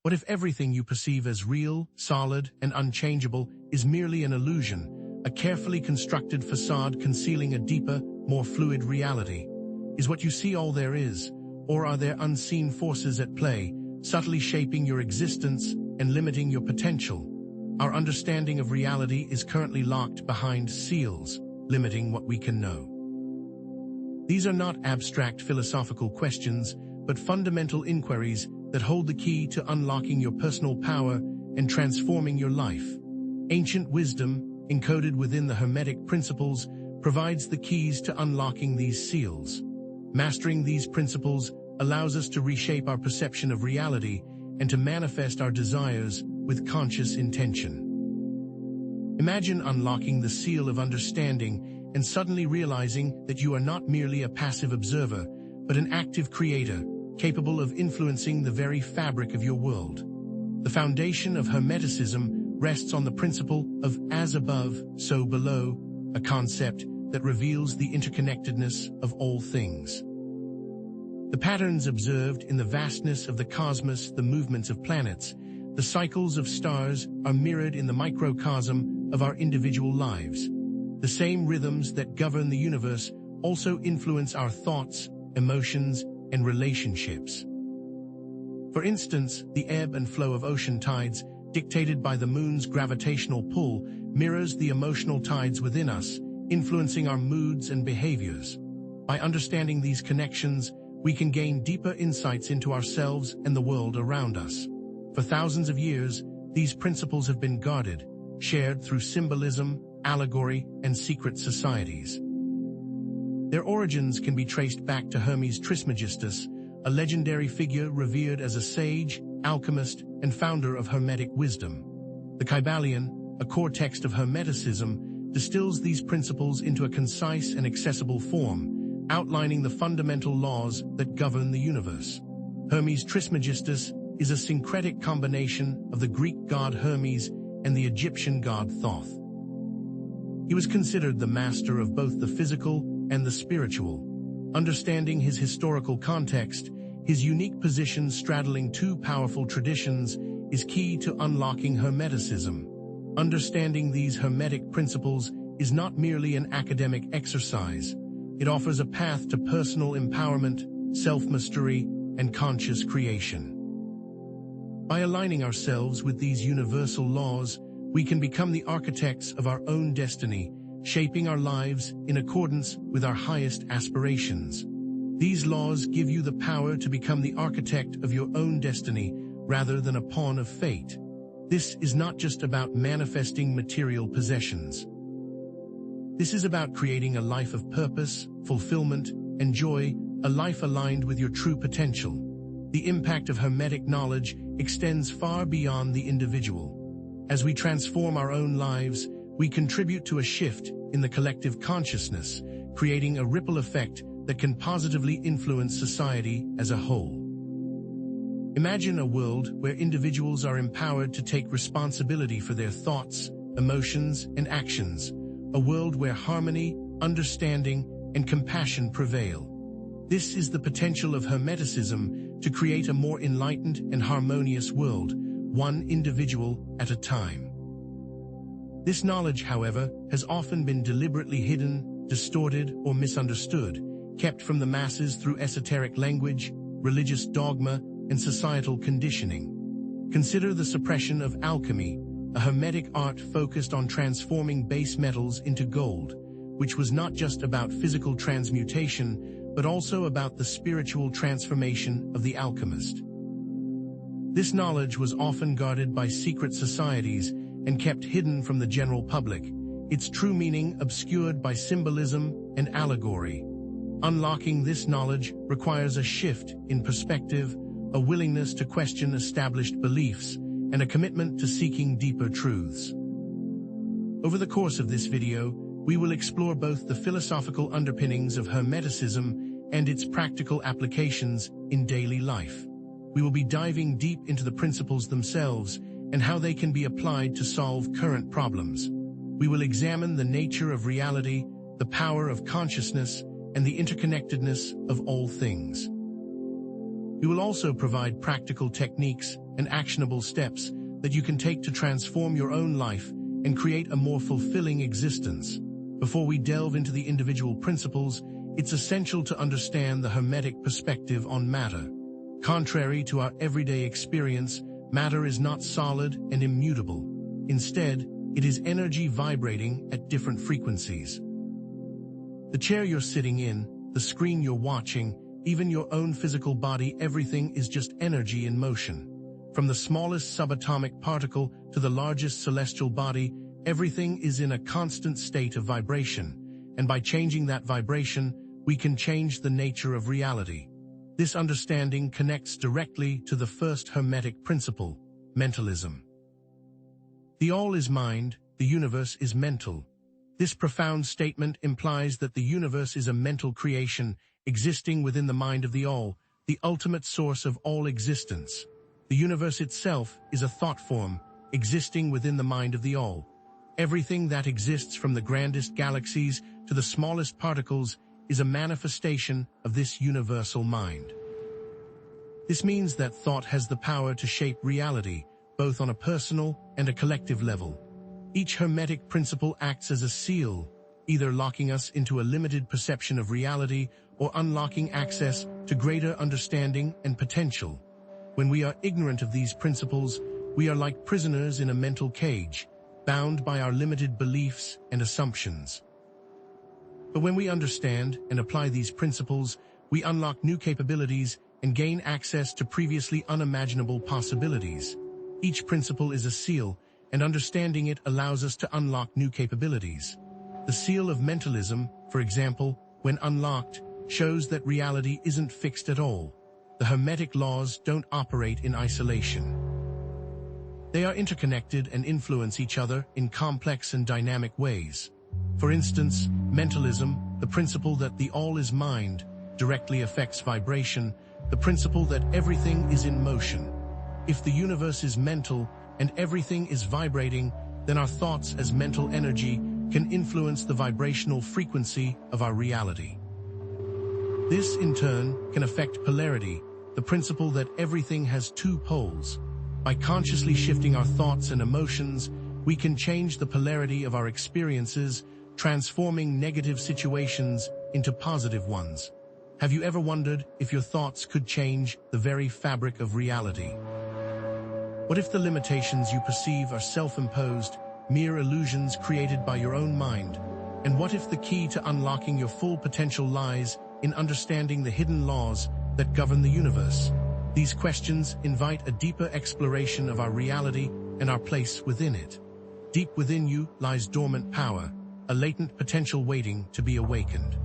What if everything you perceive as real, solid, and unchangeable is merely an illusion, a carefully constructed facade concealing a deeper, more fluid reality? Is what you see all there is, or are there unseen forces at play, subtly shaping your existence and limiting your potential? Our understanding of reality is currently locked behind seals, limiting what we can know. These are not abstract philosophical questions, but fundamental inquiries that hold the key to unlocking your personal power and transforming your life. Ancient wisdom, encoded within the Hermetic principles, provides the keys to unlocking these seals. Mastering these principles allows us to reshape our perception of reality and to manifest our desires with conscious intention. Imagine unlocking the seal of understanding and suddenly realizing that you are not merely a passive observer, but an active creator, capable of influencing the very fabric of your world. The foundation of Hermeticism rests on the principle of as above, so below, a concept that reveals the interconnectedness of all things. The patterns observed in the vastness of the cosmos, the movements of planets, the cycles of stars are mirrored in the microcosm of our individual lives. The same rhythms that govern the universe also influence our thoughts, emotions, and relationships. For instance, the ebb and flow of ocean tides, dictated by the moon's gravitational pull, mirrors the emotional tides within us, influencing our moods and behaviors. By understanding these connections, we can gain deeper insights into ourselves and the world around us. For thousands of years, these principles have been guarded, shared through symbolism, allegory, and secret societies. Their origins can be traced back to Hermes Trismegistus, a legendary figure revered as a sage, alchemist, and founder of Hermetic wisdom. The Kybalion, a core text of Hermeticism, distills these principles into a concise and accessible form, outlining the fundamental laws that govern the universe. Hermes Trismegistus is a syncretic combination of the Greek god Hermes and the Egyptian god Thoth. He was considered the master of both the physical and the spiritual. Understanding his historical context, his unique position straddling two powerful traditions, is key to unlocking Hermeticism. Understanding these Hermetic principles is not merely an academic exercise. It offers a path to personal empowerment, self-mastery, and conscious creation. By aligning ourselves with these universal laws, we can become the architects of our own destiny, shaping our lives in accordance with our highest aspirations. These laws give you the power to become the architect of your own destiny rather than a pawn of fate. This is not just about manifesting material possessions. This is about creating a life of purpose, fulfillment, and joy, a life aligned with your true potential. The impact of Hermetic knowledge extends far beyond the individual. As we transform our own lives, we contribute to a shift in the collective consciousness, creating a ripple effect that can positively influence society as a whole. Imagine a world where individuals are empowered to take responsibility for their thoughts, emotions, and actions, a world where harmony, understanding, and compassion prevail. This is the potential of Hermeticism to create a more enlightened and harmonious world, one individual at a time. This knowledge, however, has often been deliberately hidden, distorted, or misunderstood, kept from the masses through esoteric language, religious dogma, and societal conditioning. Consider the suppression of alchemy, a Hermetic art focused on transforming base metals into gold, which was not just about physical transmutation, but also about the spiritual transformation of the alchemist. This knowledge was often guarded by secret societies and kept hidden from the general public, its true meaning obscured by symbolism and allegory. Unlocking this knowledge requires a shift in perspective, a willingness to question established beliefs, and a commitment to seeking deeper truths. Over the course of this video, we will explore both the philosophical underpinnings of Hermeticism and its practical applications in daily life. We will be diving deep into the principles themselves and how they can be applied to solve current problems. We will examine the nature of reality, the power of consciousness, and the interconnectedness of all things. We will also provide practical techniques and actionable steps that you can take to transform your own life and create a more fulfilling existence. Before we delve into the individual principles, it's essential to understand the Hermetic perspective on matter. Contrary to our everyday experience, matter is not solid and immutable. Instead, it is energy vibrating at different frequencies. The chair you're sitting in, the screen you're watching, even your own physical body, everything is just energy in motion. From the smallest subatomic particle to the largest celestial body, everything is in a constant state of vibration, and by changing that vibration, we can change the nature of reality. This understanding connects directly to the first Hermetic principle, mentalism. The all is mind, the universe is mental. This profound statement implies that the universe is a mental creation existing within the mind of the all, the ultimate source of all existence. The universe itself is a thought form existing within the mind of the all. Everything that exists, from the grandest galaxies to the smallest particles, is a manifestation of this universal mind. This means that thought has the power to shape reality, both on a personal and a collective level. Each Hermetic principle acts as a seal, either locking us into a limited perception of reality or unlocking access to greater understanding and potential. When we are ignorant of these principles, we are like prisoners in a mental cage, bound by our limited beliefs and assumptions. But when we understand and apply these principles, we unlock new capabilities and gain access to previously unimaginable possibilities. Each principle is a seal, and understanding it allows us to unlock new capabilities. The seal of mentalism, for example, when unlocked, shows that reality isn't fixed at all. The Hermetic laws don't operate in isolation. They are interconnected and influence each other in complex and dynamic ways. For instance, mentalism, the principle that the all is mind, directly affects vibration, the principle that everything is in motion. If the universe is mental and everything is vibrating, then our thoughts as mental energy can influence the vibrational frequency of our reality. This, in turn, can affect polarity, the principle that everything has two poles. By consciously shifting our thoughts and emotions, we can change the polarity of our experiences, transforming negative situations into positive ones. Have you ever wondered if your thoughts could change the very fabric of reality? What if the limitations you perceive are self-imposed, mere illusions created by your own mind? And what if the key to unlocking your full potential lies in understanding the hidden laws that govern the universe? These questions invite a deeper exploration of our reality and our place within it. Deep within you lies dormant power, a latent potential waiting to be awakened.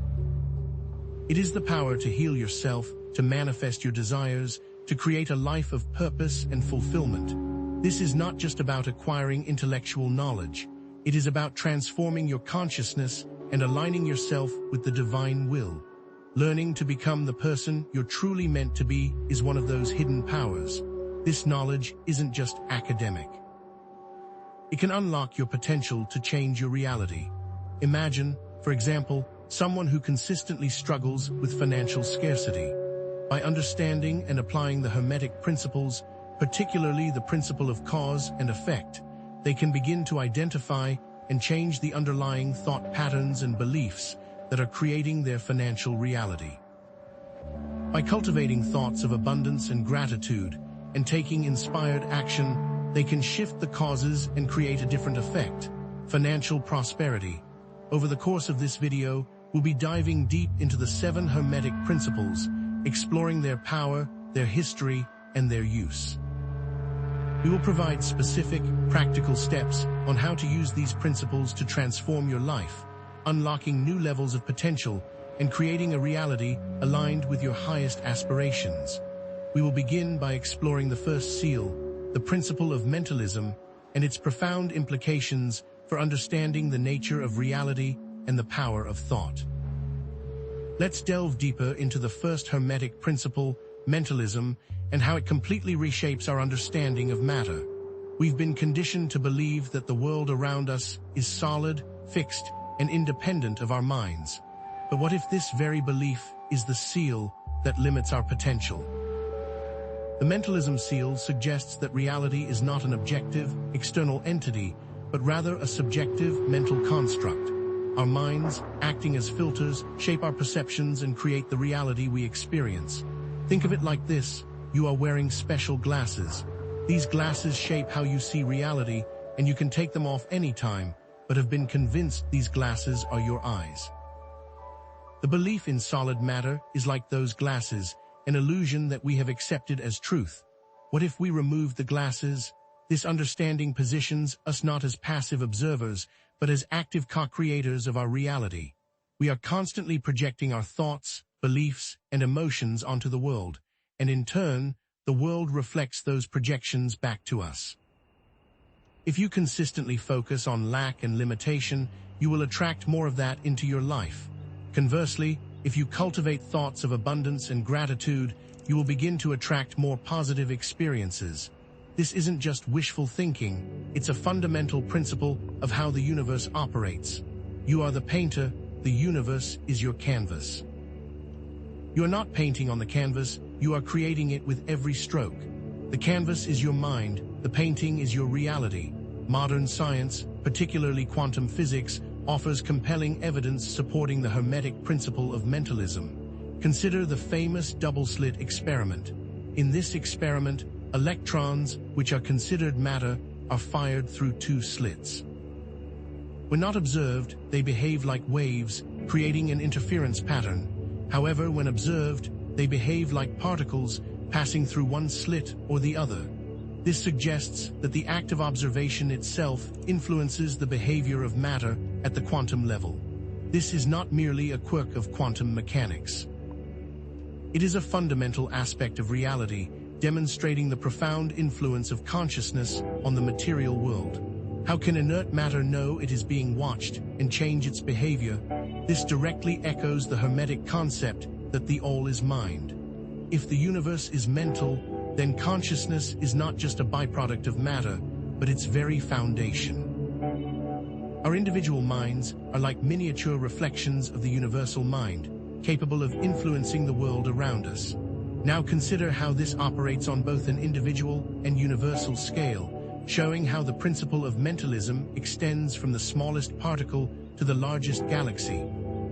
It is the power to heal yourself, to manifest your desires, to create a life of purpose and fulfillment. This is not just about acquiring intellectual knowledge. It is about transforming your consciousness and aligning yourself with the divine will. Learning to become the person you're truly meant to be is one of those hidden powers. This knowledge isn't just academic. It can unlock your potential to change your reality. Imagine, for example, someone who consistently struggles with financial scarcity. By understanding and applying the Hermetic principles, particularly the principle of cause and effect, they can begin to identify and change the underlying thought patterns and beliefs that are creating their financial reality. By cultivating thoughts of abundance and gratitude and taking inspired action, they can shift the causes and create a different effect: financial prosperity. Over the course of this video, we'll be diving deep into the 7 Hermetic principles, exploring their power, their history, and their use. We will provide specific, practical steps on how to use these principles to transform your life, unlocking new levels of potential and creating a reality aligned with your highest aspirations. We will begin by exploring the first seal, the principle of mentalism, and its profound implications for understanding the nature of reality and the power of thought. Let's delve deeper into the first Hermetic principle, mentalism, and how it completely reshapes our understanding of matter. We've been conditioned to believe that the world around us is solid, fixed, and independent of our minds. But what if this very belief is the seal that limits our potential? The mentalism seal suggests that reality is not an objective, external entity, but rather a subjective mental construct. Our minds, acting as filters, shape our perceptions and create the reality we experience. Think of it like this: you are wearing special glasses. These glasses shape how you see reality, and you can take them off anytime, but have been convinced these glasses are your eyes. The belief in solid matter is like those glasses, an illusion that we have accepted as truth. What if we removed the glasses? This understanding positions us not as passive observers, but as active co-creators of our reality. We are constantly projecting our thoughts, beliefs, and emotions onto the world, and in turn, the world reflects those projections back to us. If you consistently focus on lack and limitation, you will attract more of that into your life. Conversely, if you cultivate thoughts of abundance and gratitude, you will begin to attract more positive experiences. This isn't just wishful thinking, it's a fundamental principle of how the universe operates. You are the painter, the universe is your canvas. You are not painting on the canvas, you are creating it with every stroke. The canvas is your mind, the painting is your reality. Modern science, particularly quantum physics, offers compelling evidence supporting the Hermetic principle of mentalism. Consider the famous double-slit experiment. In this experiment, electrons, which are considered matter, are fired through two slits. When not observed, they behave like waves, creating an interference pattern. However, when observed, they behave like particles, passing through one slit or the other. This suggests that the act of observation itself influences the behavior of matter at the quantum level. This is not merely a quirk of quantum mechanics. It is a fundamental aspect of reality, demonstrating the profound influence of consciousness on the material world. How can inert matter know it is being watched and change its behavior? This directly echoes the Hermetic concept that the all is mind. If the universe is mental, then consciousness is not just a byproduct of matter, but its very foundation. Our individual minds are like miniature reflections of the universal mind, capable of influencing the world around us. Now consider how this operates on both an individual and universal scale, showing how the principle of mentalism extends from the smallest particle to the largest galaxy.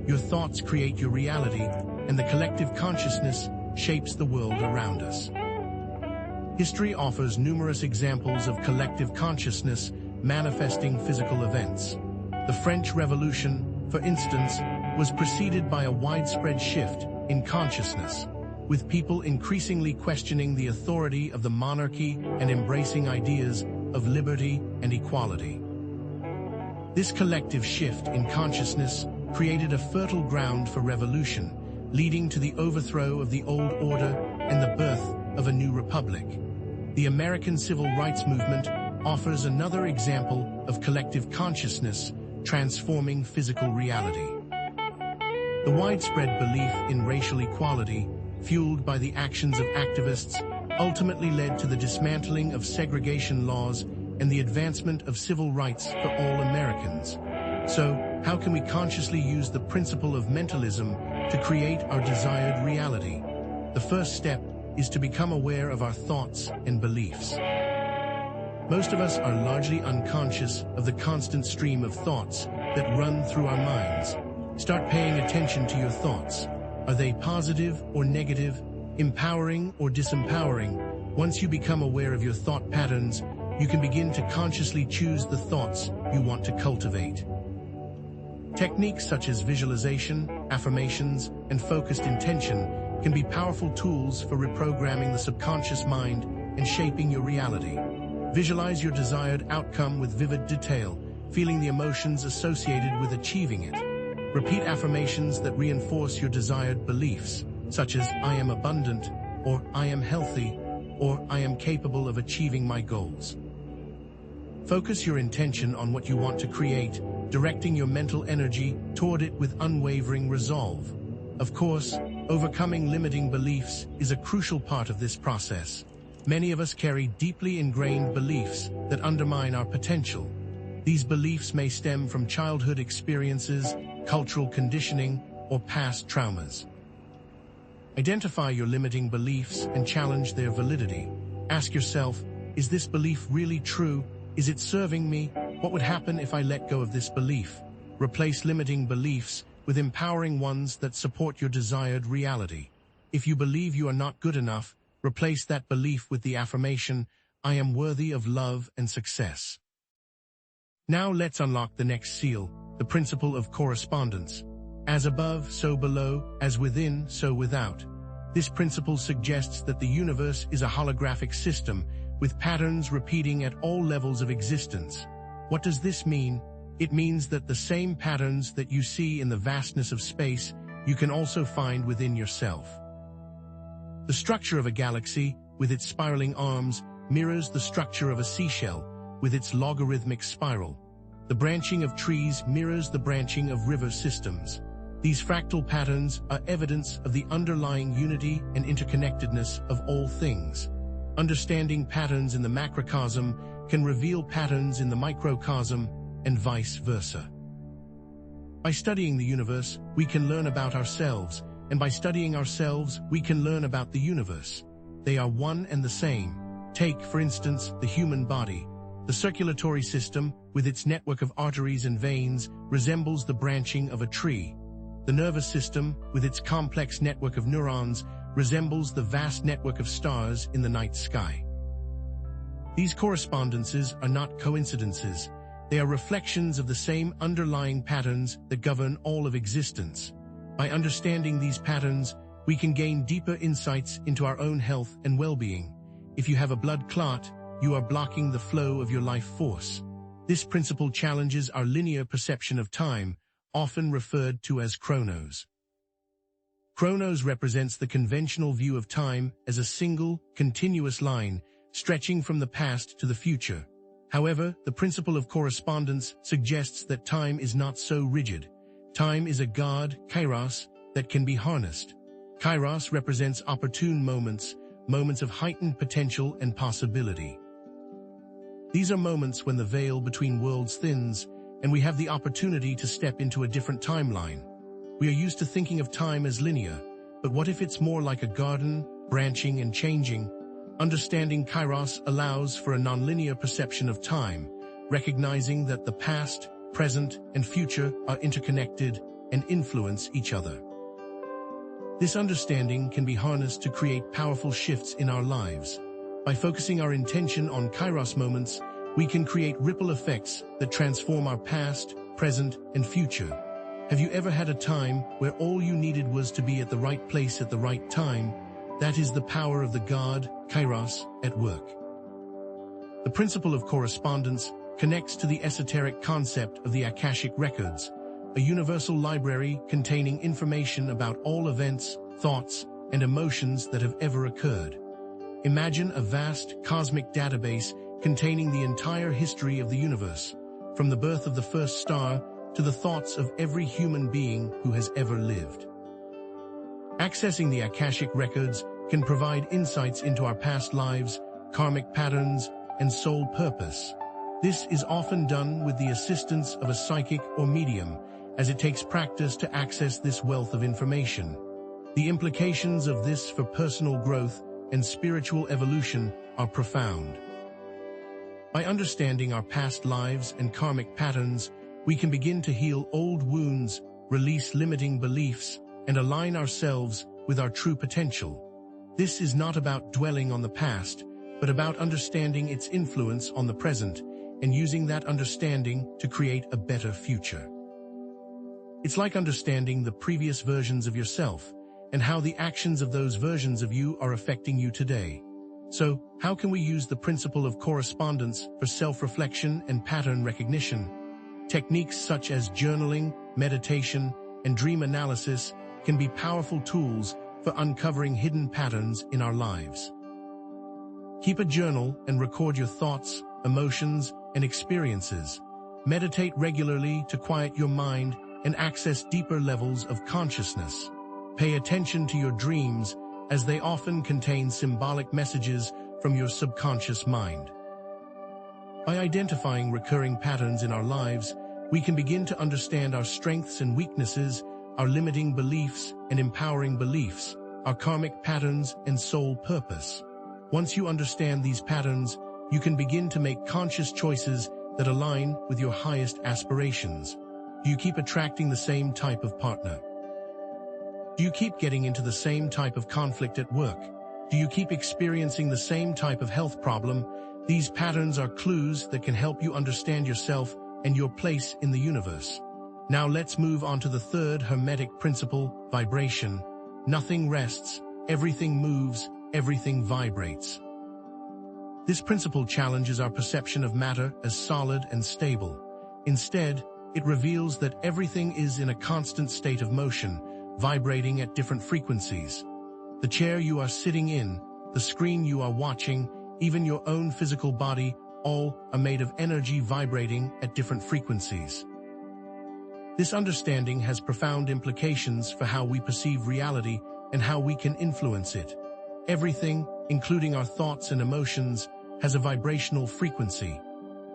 Your thoughts create your reality, and the collective consciousness shapes the world around us. History offers numerous examples of collective consciousness manifesting physical events. The French Revolution, for instance, was preceded by a widespread shift in consciousness, with people increasingly questioning the authority of the monarchy and embracing ideas of liberty and equality. This collective shift in consciousness created a fertile ground for revolution, leading to the overthrow of the old order and the birth of a new republic. The American Civil Rights Movement offers another example of collective consciousness transforming physical reality. The widespread belief in racial equality, fueled by the actions of activists, ultimately led to the dismantling of segregation laws and the advancement of civil rights for all Americans. So, how can we consciously use the principle of mentalism to create our desired reality? The first step is to become aware of our thoughts and beliefs. Most of us are largely unconscious of the constant stream of thoughts that run through our minds. Start paying attention to your thoughts. Are they positive or negative, empowering or disempowering? Once you become aware of your thought patterns, you can begin to consciously choose the thoughts you want to cultivate. Techniques such as visualization, affirmations, and focused intention can be powerful tools for reprogramming the subconscious mind and shaping your reality. Visualize your desired outcome with vivid detail, feeling the emotions associated with achieving it. Repeat affirmations that reinforce your desired beliefs, such as I am abundant, or I am healthy, or I am capable of achieving my goals. Focus your intention on what you want to create, directing your mental energy toward it with unwavering resolve. Of course, overcoming limiting beliefs is a crucial part of this process. Many of us carry deeply ingrained beliefs that undermine our potential. These beliefs may stem from childhood experiences, cultural conditioning, or past traumas. Identify your limiting beliefs and challenge their validity. Ask yourself, is this belief really true? Is it serving me? What would happen if I let go of this belief? Replace limiting beliefs with empowering ones that support your desired reality. If you believe you are not good enough, replace that belief with the affirmation, I am worthy of love and success. Now let's unlock the next seal, the principle of correspondence. As above, so below, as within, so without. This principle suggests that the universe is a holographic system with patterns repeating at all levels of existence. What does this mean? It means that the same patterns that you see in the vastness of space, you can also find within yourself. The structure of a galaxy, with its spiraling arms, mirrors the structure of a seashell, with its logarithmic spiral. The branching of trees mirrors the branching of river systems. These fractal patterns are evidence of the underlying unity and interconnectedness of all things. Understanding patterns in the macrocosm can reveal patterns in the microcosm, and vice versa. By studying the universe, we can learn about ourselves, and by studying ourselves, we can learn about the universe. They are one and the same. Take, for instance, the human body. The circulatory system, with its network of arteries and veins, resembles the branching of a tree. The nervous system, with its complex network of neurons, resembles the vast network of stars in the night sky. These correspondences are not coincidences. They are reflections of the same underlying patterns that govern all of existence. By understanding these patterns, we can gain deeper insights into our own health and well-being. If you have a blood clot, you are blocking the flow of your life force. This principle challenges our linear perception of time, often referred to as chronos. Chronos represents the conventional view of time as a single, continuous line, stretching from the past to the future. However, the principle of correspondence suggests that time is not so rigid. Time is a god, kairos, that can be harnessed. Kairos represents opportune moments, moments of heightened potential and possibility. These are moments when the veil between worlds thins, and we have the opportunity to step into a different timeline. We are used to thinking of time as linear, but what if it's more like a garden, branching and changing? Understanding kairos allows for a nonlinear perception of time, recognizing that the past, present, and future are interconnected and influence each other. This understanding can be harnessed to create powerful shifts in our lives. By focusing our intention on kairos moments, we can create ripple effects that transform our past, present, and future. Have you ever had a time where all you needed was to be at the right place at the right time? That is the power of the god, kairos, at work. The principle of correspondence connects to the esoteric concept of the Akashic Records, a universal library containing information about all events, thoughts, and emotions that have ever occurred. Imagine a vast cosmic database containing the entire history of the universe, from the birth of the first star to the thoughts of every human being who has ever lived. Accessing the Akashic Records can provide insights into our past lives, karmic patterns, and soul purpose. This is often done with the assistance of a psychic or medium, as it takes practice to access this wealth of information. The implications of this for personal growth and spiritual evolution are profound. By understanding our past lives and karmic patterns, we can begin to heal old wounds, release limiting beliefs, and align ourselves with our true potential. This is not about dwelling on the past, but about understanding its influence on the present and using that understanding to create a better future. It's like understanding the previous versions of yourself and how the actions of those versions of you are affecting you today. So, how can we use the principle of correspondence for self-reflection and pattern recognition? Techniques such as journaling, meditation, and dream analysis can be powerful tools for uncovering hidden patterns in our lives. Keep a journal and record your thoughts, emotions, and experiences. Meditate regularly to quiet your mind and access deeper levels of consciousness. Pay attention to your dreams, as they often contain symbolic messages from your subconscious mind. By identifying recurring patterns in our lives, we can begin to understand our strengths and weaknesses, our limiting beliefs and empowering beliefs. our karmic patterns, and soul purpose. Once you understand these patterns, you can begin to make conscious choices that align with your highest aspirations. Do you keep attracting the same type of partner? Do you keep getting into the same type of conflict at work? Do you keep experiencing the same type of health problem? These patterns are clues that can help you understand yourself and your place in the universe. Now let's move on to the third Hermetic principle, vibration. Nothing rests, everything moves, everything vibrates. This principle challenges our perception of matter as solid and stable. Instead, it reveals that everything is in a constant state of motion, vibrating at different frequencies. The chair you are sitting in, the screen you are watching, even your own physical body, all are made of energy vibrating at different frequencies. This understanding has profound implications for how we perceive reality and how we can influence it. Everything, including our thoughts and emotions, has a vibrational frequency.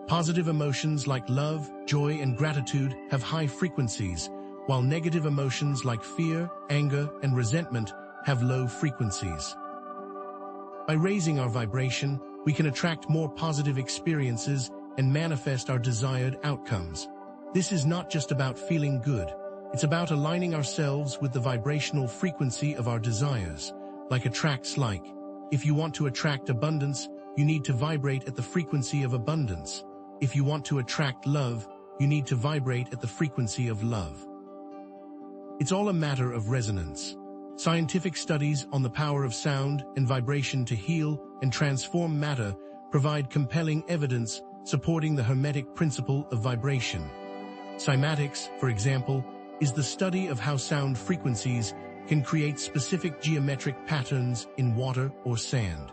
Positive emotions like love, joy, and gratitude have high frequencies, while negative emotions like fear, anger, and resentment have low frequencies. By raising our vibration, we can attract more positive experiences and manifest our desired outcomes. This is not just about feeling good. It's about aligning ourselves with the vibrational frequency of our desires, like attracts like. If you want to attract abundance, you need to vibrate at the frequency of abundance. If you want to attract love, you need to vibrate at the frequency of love. It's all a matter of resonance. Scientific studies on the power of sound and vibration to heal and transform matter provide compelling evidence supporting the Hermetic principle of vibration. Cymatics, for example, is the study of how sound frequencies can create specific geometric patterns in water or sand.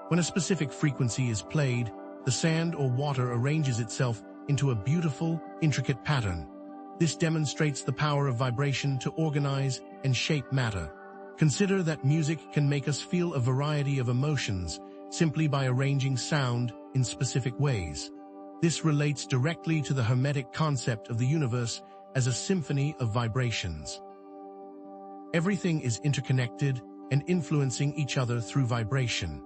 When a specific frequency is played, the sand or water arranges itself into a beautiful, intricate pattern. This demonstrates the power of vibration to organize and shape matter. Consider that music can make us feel a variety of emotions simply by arranging sound in specific ways. This relates directly to the Hermetic concept of the universe as a symphony of vibrations. Everything is interconnected and influencing each other through vibration.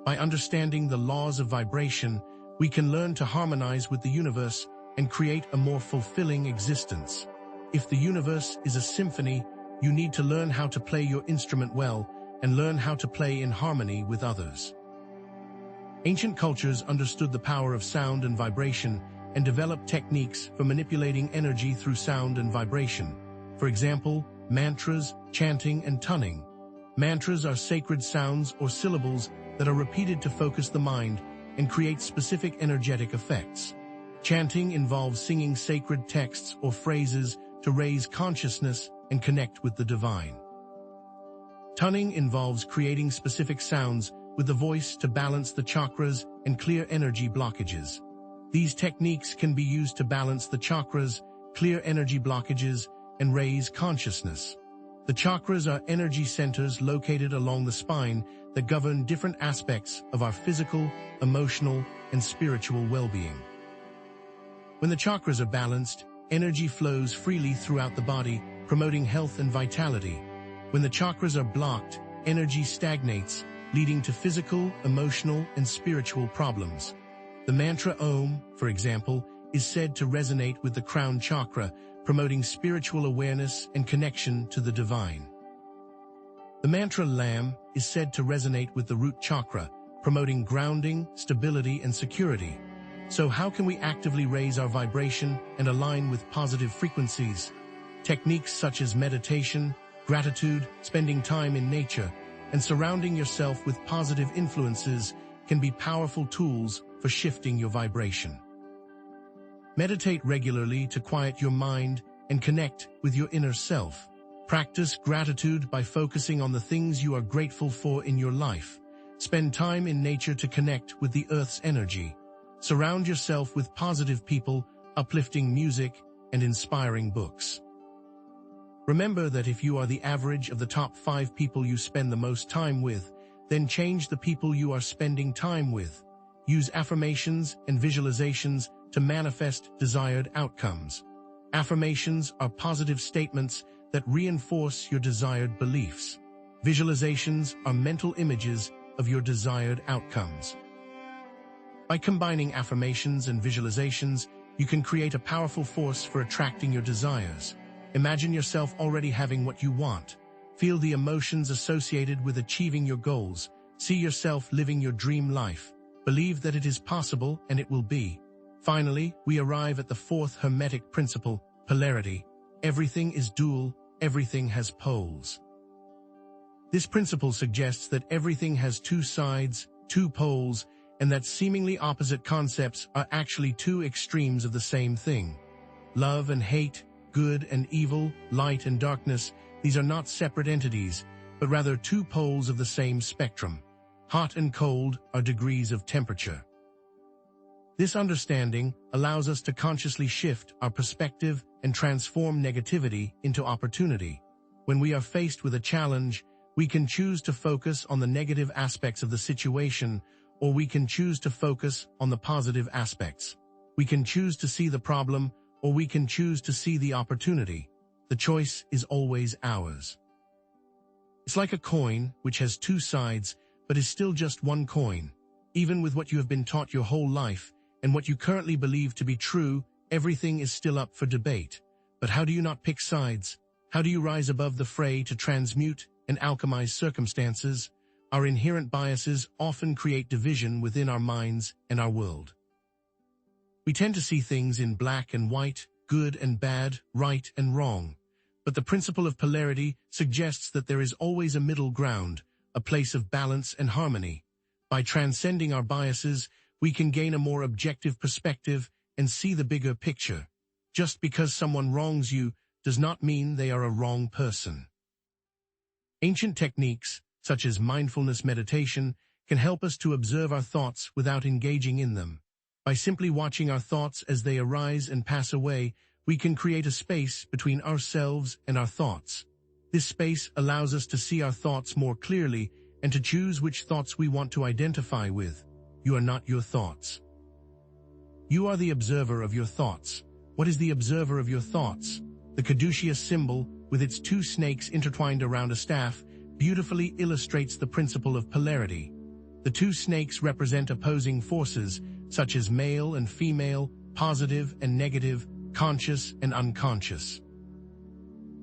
By understanding the laws of vibration, we can learn to harmonize with the universe and create a more fulfilling existence. If the universe is a symphony, you need to learn how to play your instrument well and learn how to play in harmony with others. Ancient cultures understood the power of sound and vibration and developed techniques for manipulating energy through sound and vibration. For example, mantras, chanting, and tuning. Mantras are sacred sounds or syllables that are repeated to focus the mind and create specific energetic effects. Chanting involves singing sacred texts or phrases to raise consciousness and connect with the divine. Tuning involves creating specific sounds with the voice to balance the chakras and clear energy blockages. These techniques can be used to balance the chakras, clear energy blockages, and raise consciousness. The chakras are energy centers located along the spine that govern different aspects of our physical, emotional, and spiritual well-being. When the chakras are balanced, energy flows freely throughout the body, promoting health and vitality. When the chakras are blocked, energy stagnates, leading to physical, emotional, and spiritual problems. The mantra Om, for example, is said to resonate with the crown chakra, promoting spiritual awareness and connection to the divine. The mantra Lam is said to resonate with the root chakra, promoting grounding, stability, and security. So how can we actively raise our vibration and align with positive frequencies? Techniques such as meditation, gratitude, spending time in nature, and surrounding yourself with positive influences can be powerful tools for shifting your vibration. Meditate regularly to quiet your mind and connect with your inner self. Practice gratitude by focusing on the things you are grateful for in your life. Spend time in nature to connect with the Earth's energy. Surround yourself with positive people, uplifting music, and inspiring books. Remember that if you are the average of the top 5 people you spend the most time with, then change the people you are spending time with. Use affirmations and visualizations to manifest desired outcomes. Affirmations are positive statements that reinforce your desired beliefs. Visualizations are mental images of your desired outcomes. By combining affirmations and visualizations, you can create a powerful force for attracting your desires. Imagine yourself already having what you want. Feel the emotions associated with achieving your goals. See yourself living your dream life. Believe that it is possible and it will be. Finally, we arrive at the fourth Hermetic principle, polarity. Everything is dual, everything has poles. This principle suggests that everything has two sides, two poles, and that seemingly opposite concepts are actually two extremes of the same thing. Love and hate, good and evil, light and darkness, these are not separate entities, but rather two poles of the same spectrum. Hot and cold are degrees of temperature. This understanding allows us to consciously shift our perspective and transform negativity into opportunity. When we are faced with a challenge, we can choose to focus on the negative aspects of the situation, or we can choose to focus on the positive aspects. We can choose to see the problem, or we can choose to see the opportunity. The choice is always ours. It's like a coin which has two sides, but is still just one coin. Even with what you have been taught your whole life, and what you currently believe to be true, everything is still up for debate. But how do you not pick sides? How do you rise above the fray to transmute and alchemize circumstances? Our inherent biases often create division within our minds and our world. We tend to see things in black and white, good and bad, right and wrong. But the principle of polarity suggests that there is always a middle ground, a place of balance and harmony. By transcending our biases, we can gain a more objective perspective and see the bigger picture. Just because someone wrongs you does not mean they are a wrong person. Ancient techniques, such as mindfulness meditation, can help us to observe our thoughts without engaging in them. By simply watching our thoughts as they arise and pass away, we can create a space between ourselves and our thoughts. This space allows us to see our thoughts more clearly and to choose which thoughts we want to identify with. You are not your thoughts. You are the observer of your thoughts. What is the observer of your thoughts? The caduceus symbol, with its two snakes intertwined around a staff, beautifully illustrates the principle of polarity. The two snakes represent opposing forces, such as male and female, positive and negative, conscious and unconscious.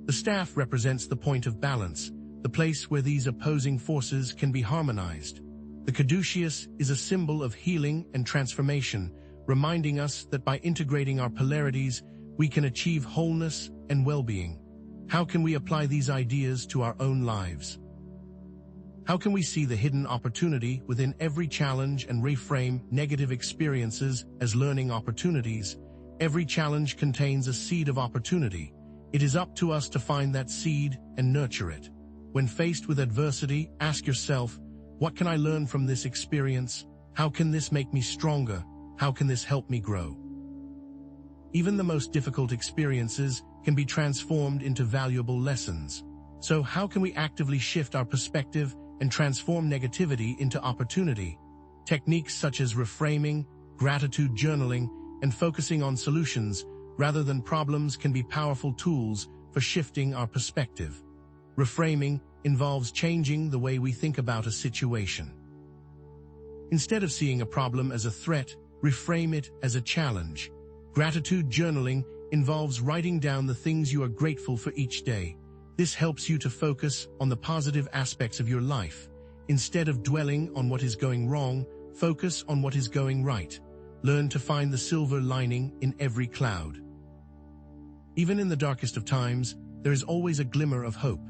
The staff represents the point of balance, the place where these opposing forces can be harmonized. The caduceus is a symbol of healing and transformation, reminding us that by integrating our polarities, we can achieve wholeness and well-being. How can we apply these ideas to our own lives? How can we see the hidden opportunity within every challenge and reframe negative experiences as learning opportunities? Every challenge contains a seed of opportunity. It is up to us to find that seed and nurture it. When faced with adversity, ask yourself, what can I learn from this experience? How can this make me stronger? How can this help me grow? Even the most difficult experiences can be transformed into valuable lessons. So how can we actively shift our perspective and transform negativity into opportunity? Techniques such as reframing, gratitude journaling, and focusing on solutions rather than problems can be powerful tools for shifting our perspective. Reframing involves changing the way we think about a situation. Instead of seeing a problem as a threat, reframe it as a challenge. Gratitude journaling involves writing down the things you are grateful for each day. This helps you to focus on the positive aspects of your life. Instead of dwelling on what is going wrong, focus on what is going right. Learn to find the silver lining in every cloud. Even in the darkest of times, there is always a glimmer of hope.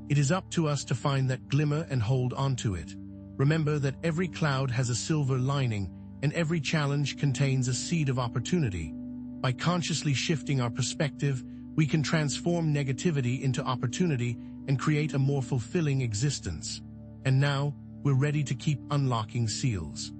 It is up to us to find that glimmer and hold on to it. Remember that every cloud has a silver lining, and every challenge contains a seed of opportunity. By consciously shifting our perspective, we can transform negativity into opportunity and create a more fulfilling existence. And now, we're ready to keep unlocking seals.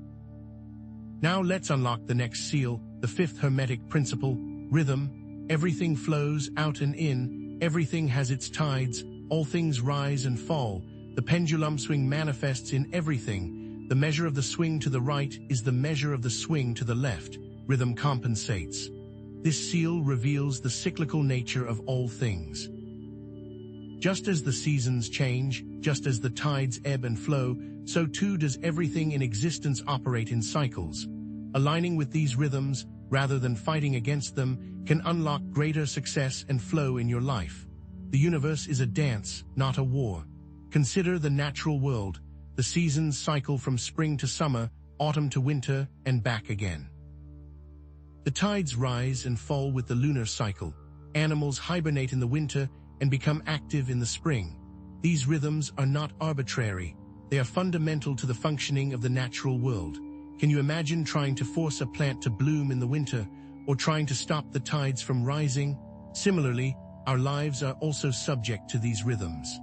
Now let's unlock the next seal, the fifth Hermetic principle, rhythm. Everything flows out and in, everything has its tides, all things rise and fall. The pendulum swing manifests in everything. The measure of the swing to the right is the measure of the swing to the left. Rhythm compensates. This seal reveals the cyclical nature of all things. Just as the seasons change, just as the tides ebb and flow, so too does everything in existence operate in cycles. Aligning with these rhythms, rather than fighting against them, can unlock greater success and flow in your life. The universe is a dance, not a war. Consider the natural world. The seasons cycle from spring to summer, autumn to winter, and back again. The tides rise and fall with the lunar cycle. Animals hibernate in the winter and become active in the spring. These rhythms are not arbitrary. They are fundamental to the functioning of the natural world. Can you imagine trying to force a plant to bloom in the winter, or trying to stop the tides from rising? Similarly, our lives are also subject to these rhythms.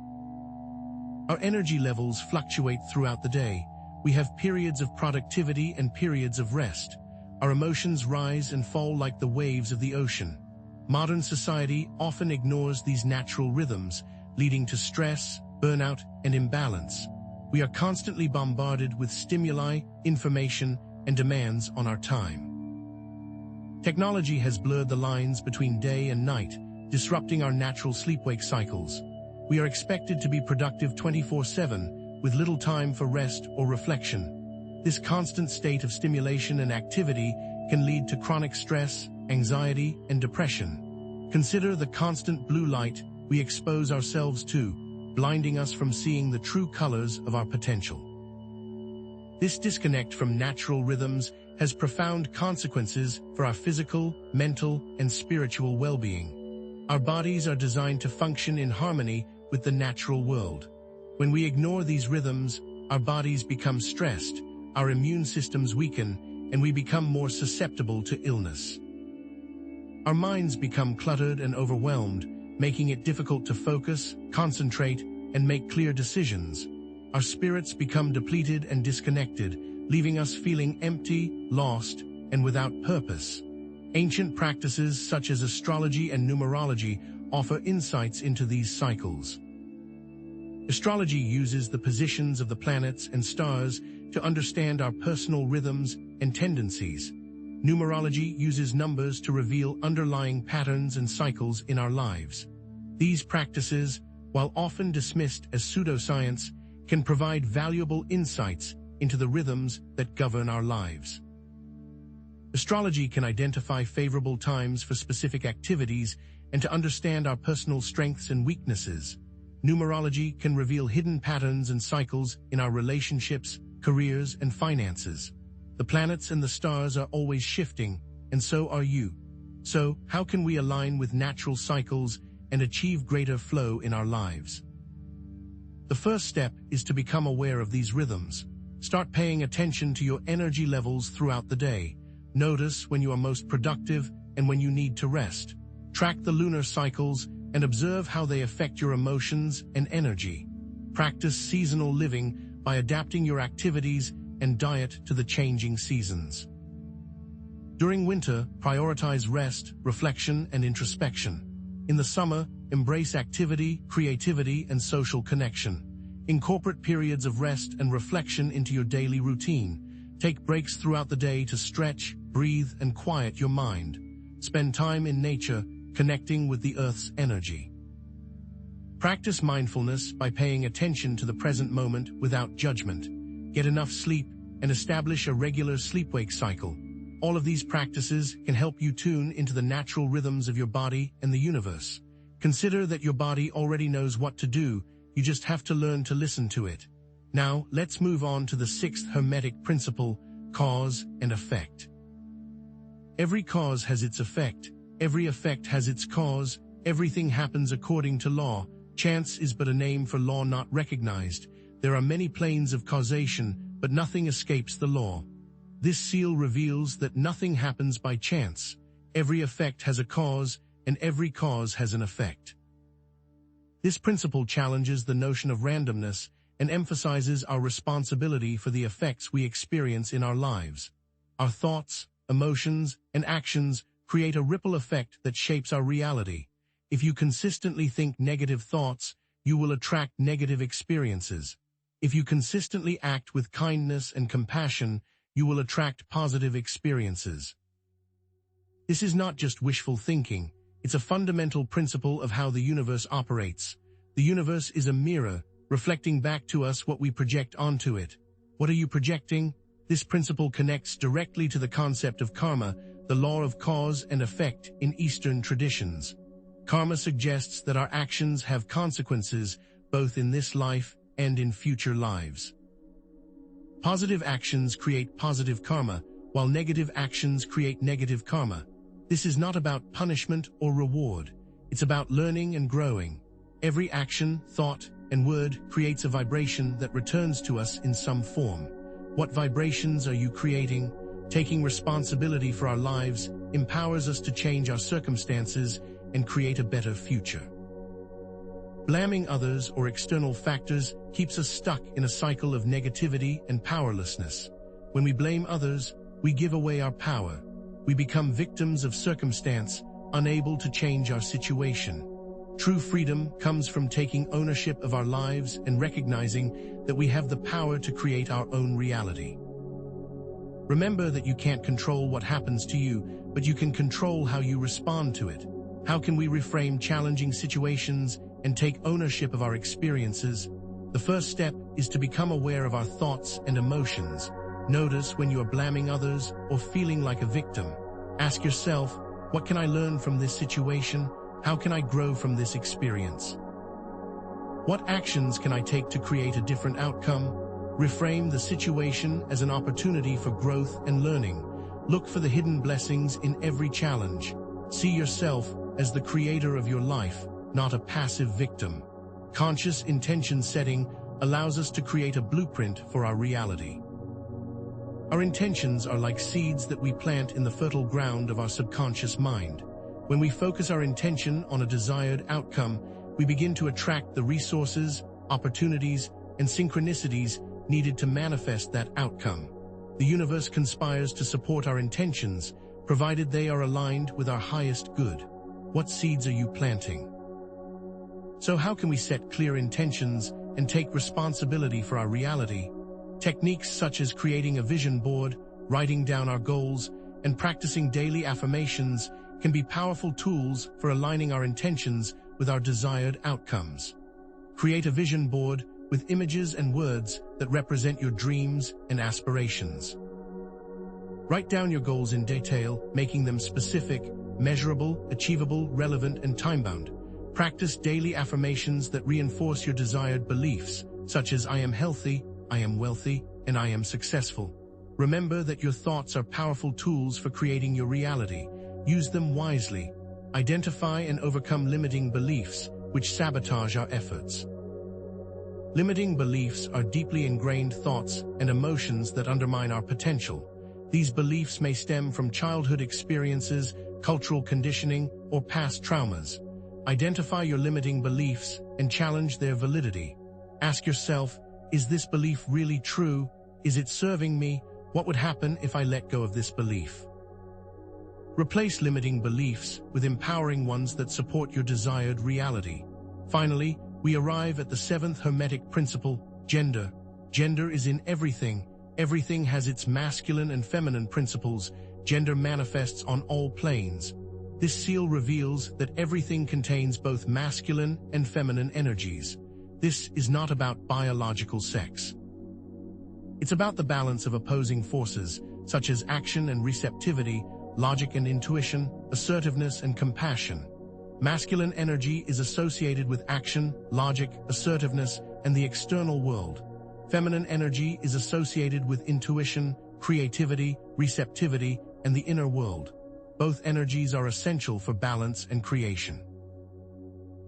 Our energy levels fluctuate throughout the day. We have periods of productivity and periods of rest. Our emotions rise and fall like the waves of the ocean. Modern society often ignores these natural rhythms, leading to stress, burnout, and imbalance. We are constantly bombarded with stimuli, information, and demands on our time. Technology has blurred the lines between day and night, disrupting our natural sleep-wake cycles. We are expected to be productive 24/7, with little time for rest or reflection. This constant state of stimulation and activity can lead to chronic stress, anxiety, and depression. Consider the constant blue light we expose ourselves to, blinding us from seeing the true colors of our potential. This disconnect from natural rhythms has profound consequences for our physical, mental, and spiritual well-being. Our bodies are designed to function in harmony with the natural world. When we ignore these rhythms, our bodies become stressed, our immune systems weaken, and we become more susceptible to illness. Our minds become cluttered and overwhelmed, making it difficult to focus, concentrate, and make clear decisions. Our spirits become depleted and disconnected, leaving us feeling empty, lost, and without purpose. Ancient practices such as astrology and numerology offer insights into these cycles. Astrology uses the positions of the planets and stars to understand our personal rhythms and tendencies. Numerology uses numbers to reveal underlying patterns and cycles in our lives. These practices, while often dismissed as pseudoscience, can provide valuable insights into the rhythms that govern our lives. Astrology can identify favorable times for specific activities and to understand our personal strengths and weaknesses. Numerology can reveal hidden patterns and cycles in our relationships, careers, and finances. The planets and the stars are always shifting, and so are you. So, how can we align with natural cycles and achieve greater flow in our lives? The first step is to become aware of these rhythms. Start paying attention to your energy levels throughout the day. Notice when you are most productive and when you need to rest. Track the lunar cycles and observe how they affect your emotions and energy. Practice seasonal living by adapting your activities and diet to the changing seasons. During winter, prioritize rest, reflection, and introspection. In the summer, embrace activity, creativity, and social connection. Incorporate periods of rest and reflection into your daily routine. Take breaks throughout the day to stretch, breathe, and quiet your mind. Spend time in nature, connecting with the Earth's energy. Practice mindfulness by paying attention to the present moment without judgment. Get enough sleep and establish a regular sleep-wake cycle. All of these practices can help you tune into the natural rhythms of your body and the universe. Consider that your body already knows what to do, you just have to learn to listen to it. Now, let's move on to the sixth Hermetic principle, cause and effect. Every cause has its effect. Every effect has its cause. Everything happens according to law. Chance is but a name for law not recognized. There are many planes of causation, but nothing escapes the law. This seal reveals that nothing happens by chance. Every effect has a cause, and every cause has an effect. This principle challenges the notion of randomness and emphasizes our responsibility for the effects we experience in our lives. Our thoughts, emotions, and actions create a ripple effect that shapes our reality. If you consistently think negative thoughts, you will attract negative experiences. If you consistently act with kindness and compassion, you will attract positive experiences. This is not just wishful thinking, it's a fundamental principle of how the universe operates. The universe is a mirror, reflecting back to us what we project onto it. What are you projecting? This principle connects directly to the concept of karma, the law of cause and effect in Eastern traditions. Karma suggests that our actions have consequences both in this life and in future lives. Positive actions create positive karma, while negative actions create negative karma. This is not about punishment or reward. It's about learning and growing. Every action, thought, and word creates a vibration that returns to us in some form. What vibrations are you creating? Taking responsibility for our lives empowers us to change our circumstances and create a better future. Blaming others or external factors keeps us stuck in a cycle of negativity and powerlessness. When we blame others, we give away our power. We become victims of circumstance, unable to change our situation. True freedom comes from taking ownership of our lives and recognizing that we have the power to create our own reality. Remember that you can't control what happens to you, but you can control how you respond to it. How can we reframe challenging situations and take ownership of our experiences? The first step is to become aware of our thoughts and emotions. Notice when you are blaming others or feeling like a victim. Ask yourself, what can I learn from this situation? How can I grow from this experience? What actions can I take to create a different outcome? Reframe the situation as an opportunity for growth and learning. Look for the hidden blessings in every challenge. See yourself as the creator of your life, not a passive victim. Conscious intention setting allows us to create a blueprint for our reality. Our intentions are like seeds that we plant in the fertile ground of our subconscious mind. When we focus our intention on a desired outcome, we begin to attract the resources, opportunities, and synchronicities needed to manifest that outcome. The universe conspires to support our intentions, provided they are aligned with our highest good. What seeds are you planting? So how can we set clear intentions and take responsibility for our reality? Techniques such as creating a vision board, writing down our goals, and practicing daily affirmations can be powerful tools for aligning our intentions with our desired outcomes. Create a vision board with images and words that represent your dreams and aspirations. Write down your goals in detail, making them specific, measurable, achievable, relevant, and time-bound. Practice daily affirmations that reinforce your desired beliefs, such as I am healthy, I am wealthy, and I am successful. Remember that your thoughts are powerful tools for creating your reality. Use them wisely. Identify and overcome limiting beliefs, which sabotage our efforts. Limiting beliefs are deeply ingrained thoughts and emotions that undermine our potential. These beliefs may stem from childhood experiences, cultural conditioning, or past traumas. Identify your limiting beliefs and challenge their validity. Ask yourself, is this belief really true? Is it serving me? What would happen if I let go of this belief? Replace limiting beliefs with empowering ones that support your desired reality. Finally, we arrive at the seventh Hermetic principle, gender. Gender is in everything. Everything has its masculine and feminine principles. Gender manifests on all planes. This seal reveals that everything contains both masculine and feminine energies. This is not about biological sex. It's about the balance of opposing forces, such as action and receptivity, logic and intuition, assertiveness and compassion. Masculine energy is associated with action, logic, assertiveness, and the external world. Feminine energy is associated with intuition, creativity, receptivity, and the inner world. Both energies are essential for balance and creation.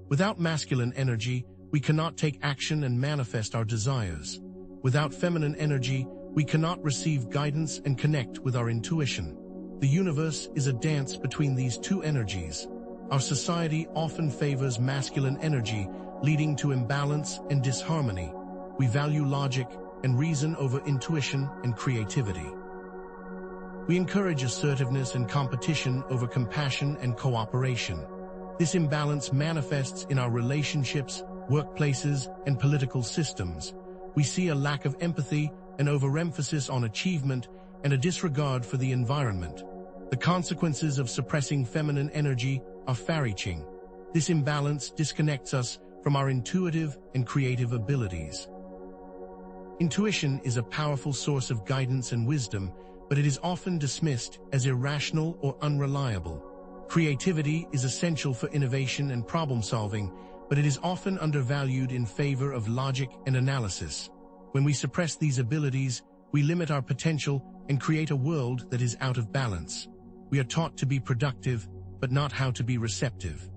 Without masculine energy, we cannot take action and manifest our desires. Without feminine energy, we cannot receive guidance and connect with our intuition. The universe is a dance between these two energies. Our society often favors masculine energy, leading to imbalance and disharmony. We value logic and reason over intuition and creativity. We encourage assertiveness and competition over compassion and cooperation. This imbalance manifests in our relationships, workplaces, and political systems. We see a lack of empathy, an overemphasis on achievement, and a disregard for the environment. The consequences of suppressing feminine energy are far-reaching. This imbalance disconnects us from our intuitive and creative abilities. Intuition is a powerful source of guidance and wisdom, but it is often dismissed as irrational or unreliable. Creativity is essential for innovation and problem-solving, but it is often undervalued in favor of logic and analysis. When we suppress these abilities, we limit our potential and create a world that is out of balance. We are taught to be productive, but not how to be receptive.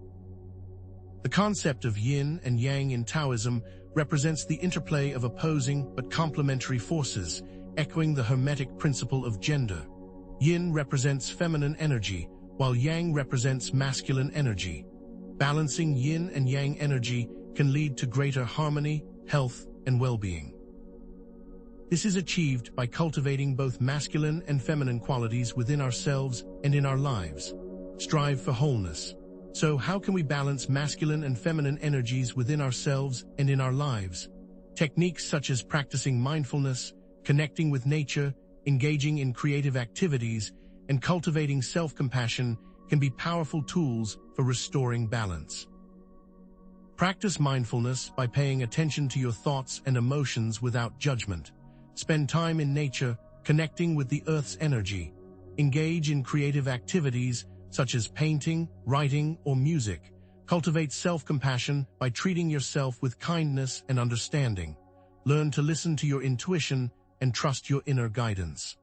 The concept of yin and yang in Taoism represents the interplay of opposing but complementary forces, echoing the Hermetic principle of gender. Yin represents feminine energy, while yang represents masculine energy. Balancing yin and yang energy can lead to greater harmony, health, and well-being. This is achieved by cultivating both masculine and feminine qualities within ourselves and in our lives. Strive for wholeness. So how can we balance masculine and feminine energies within ourselves and in our lives? Techniques such as practicing mindfulness, connecting with nature, engaging in creative activities, and cultivating self-compassion can be powerful tools for restoring balance. Practice mindfulness by paying attention to your thoughts and emotions without judgment. Spend time in nature, connecting with the Earth's energy. Engage in creative activities such as painting, writing, or music. Cultivate self-compassion by treating yourself with kindness and understanding. Learn to listen to your intuition and trust your inner guidance.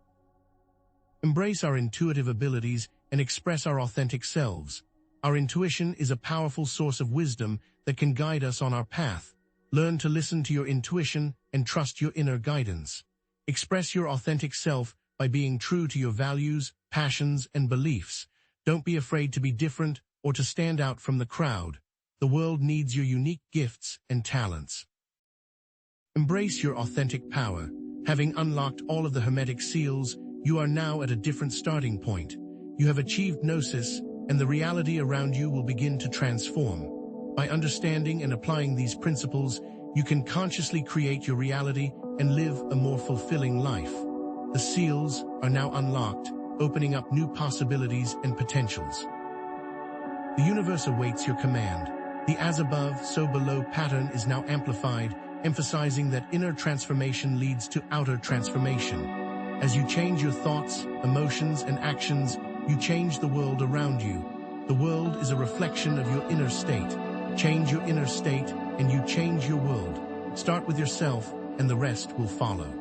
Embrace our intuitive abilities and express our authentic selves. Our intuition is a powerful source of wisdom that can guide us on our path. Learn to listen to your intuition and trust your inner guidance. Express your authentic self by being true to your values, passions, and beliefs. Don't be afraid to be different or to stand out from the crowd. The world needs your unique gifts and talents. Embrace your authentic power. Having unlocked all of the Hermetic seals, you are now at a different starting point. You have achieved gnosis, and the reality around you will begin to transform. By understanding and applying these principles, you can consciously create your reality and live a more fulfilling life. The seals are now unlocked, opening up new possibilities and potentials. The universe awaits your command. The as above, so below pattern is now amplified, emphasizing that inner transformation leads to outer transformation. As you change your thoughts, emotions, and actions, you change the world around you. The world is a reflection of your inner state. Change your inner state, and you change your world. Start with yourself, and the rest will follow.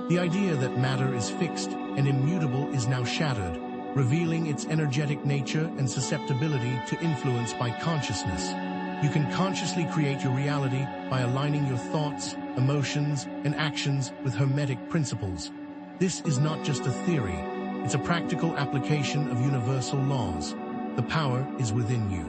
The idea that matter is fixed and immutable is now shattered, revealing its energetic nature and susceptibility to influence by consciousness. You can consciously create your reality by aligning your thoughts, emotions, and actions with Hermetic principles. This is not just a theory, it's a practical application of universal laws. The power is within you.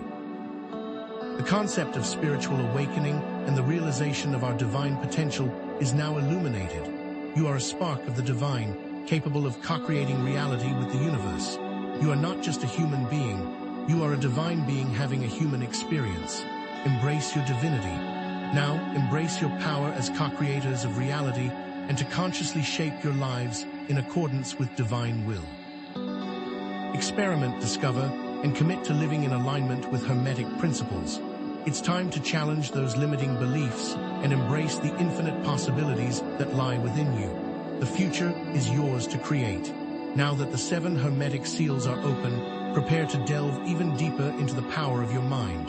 The concept of spiritual awakening and the realization of our divine potential is now illuminated. You are a spark of the divine, capable of co-creating reality with the universe. You are not just a human being, you are a divine being having a human experience. Embrace your divinity. Now, embrace your power as co-creators of reality and to consciously shape your lives in accordance with divine will. Experiment, discover, and commit to living in alignment with Hermetic principles. It's time to challenge those limiting beliefs and embrace the infinite possibilities that lie within you. The future is yours to create. Now that the 7 Hermetic seals are open, prepare to delve even deeper into the power of your mind.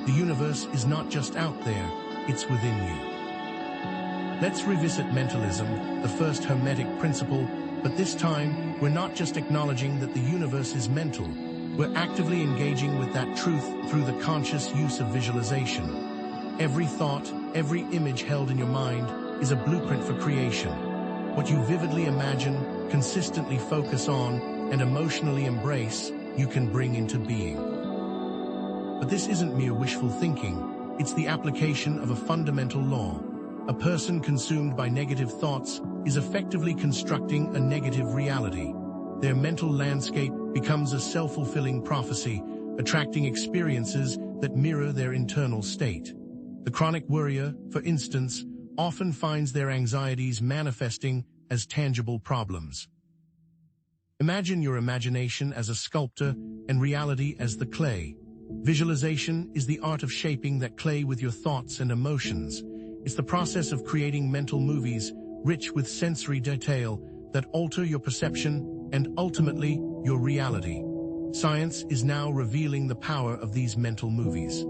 The universe is not just out there, it's within you. Let's revisit mentalism, the first Hermetic principle, but this time, we're not just acknowledging that the universe is mental. We're actively engaging with that truth through the conscious use of visualization. Every thought, every image held in your mind is a blueprint for creation. What you vividly imagine, consistently focus on, and emotionally embrace, you can bring into being. But this isn't mere wishful thinking, it's the application of a fundamental law. A person consumed by negative thoughts is effectively constructing a negative reality. Their mental landscape becomes a self-fulfilling prophecy, attracting experiences that mirror their internal state. The chronic worrier, for instance, often finds their anxieties manifesting as tangible problems. Imagine your imagination as a sculptor and reality as the clay. Visualization is the art of shaping that clay with your thoughts and emotions. It's the process of creating mental movies rich with sensory detail that alter your perception and ultimately your reality. Science is now revealing the power of these mental movies.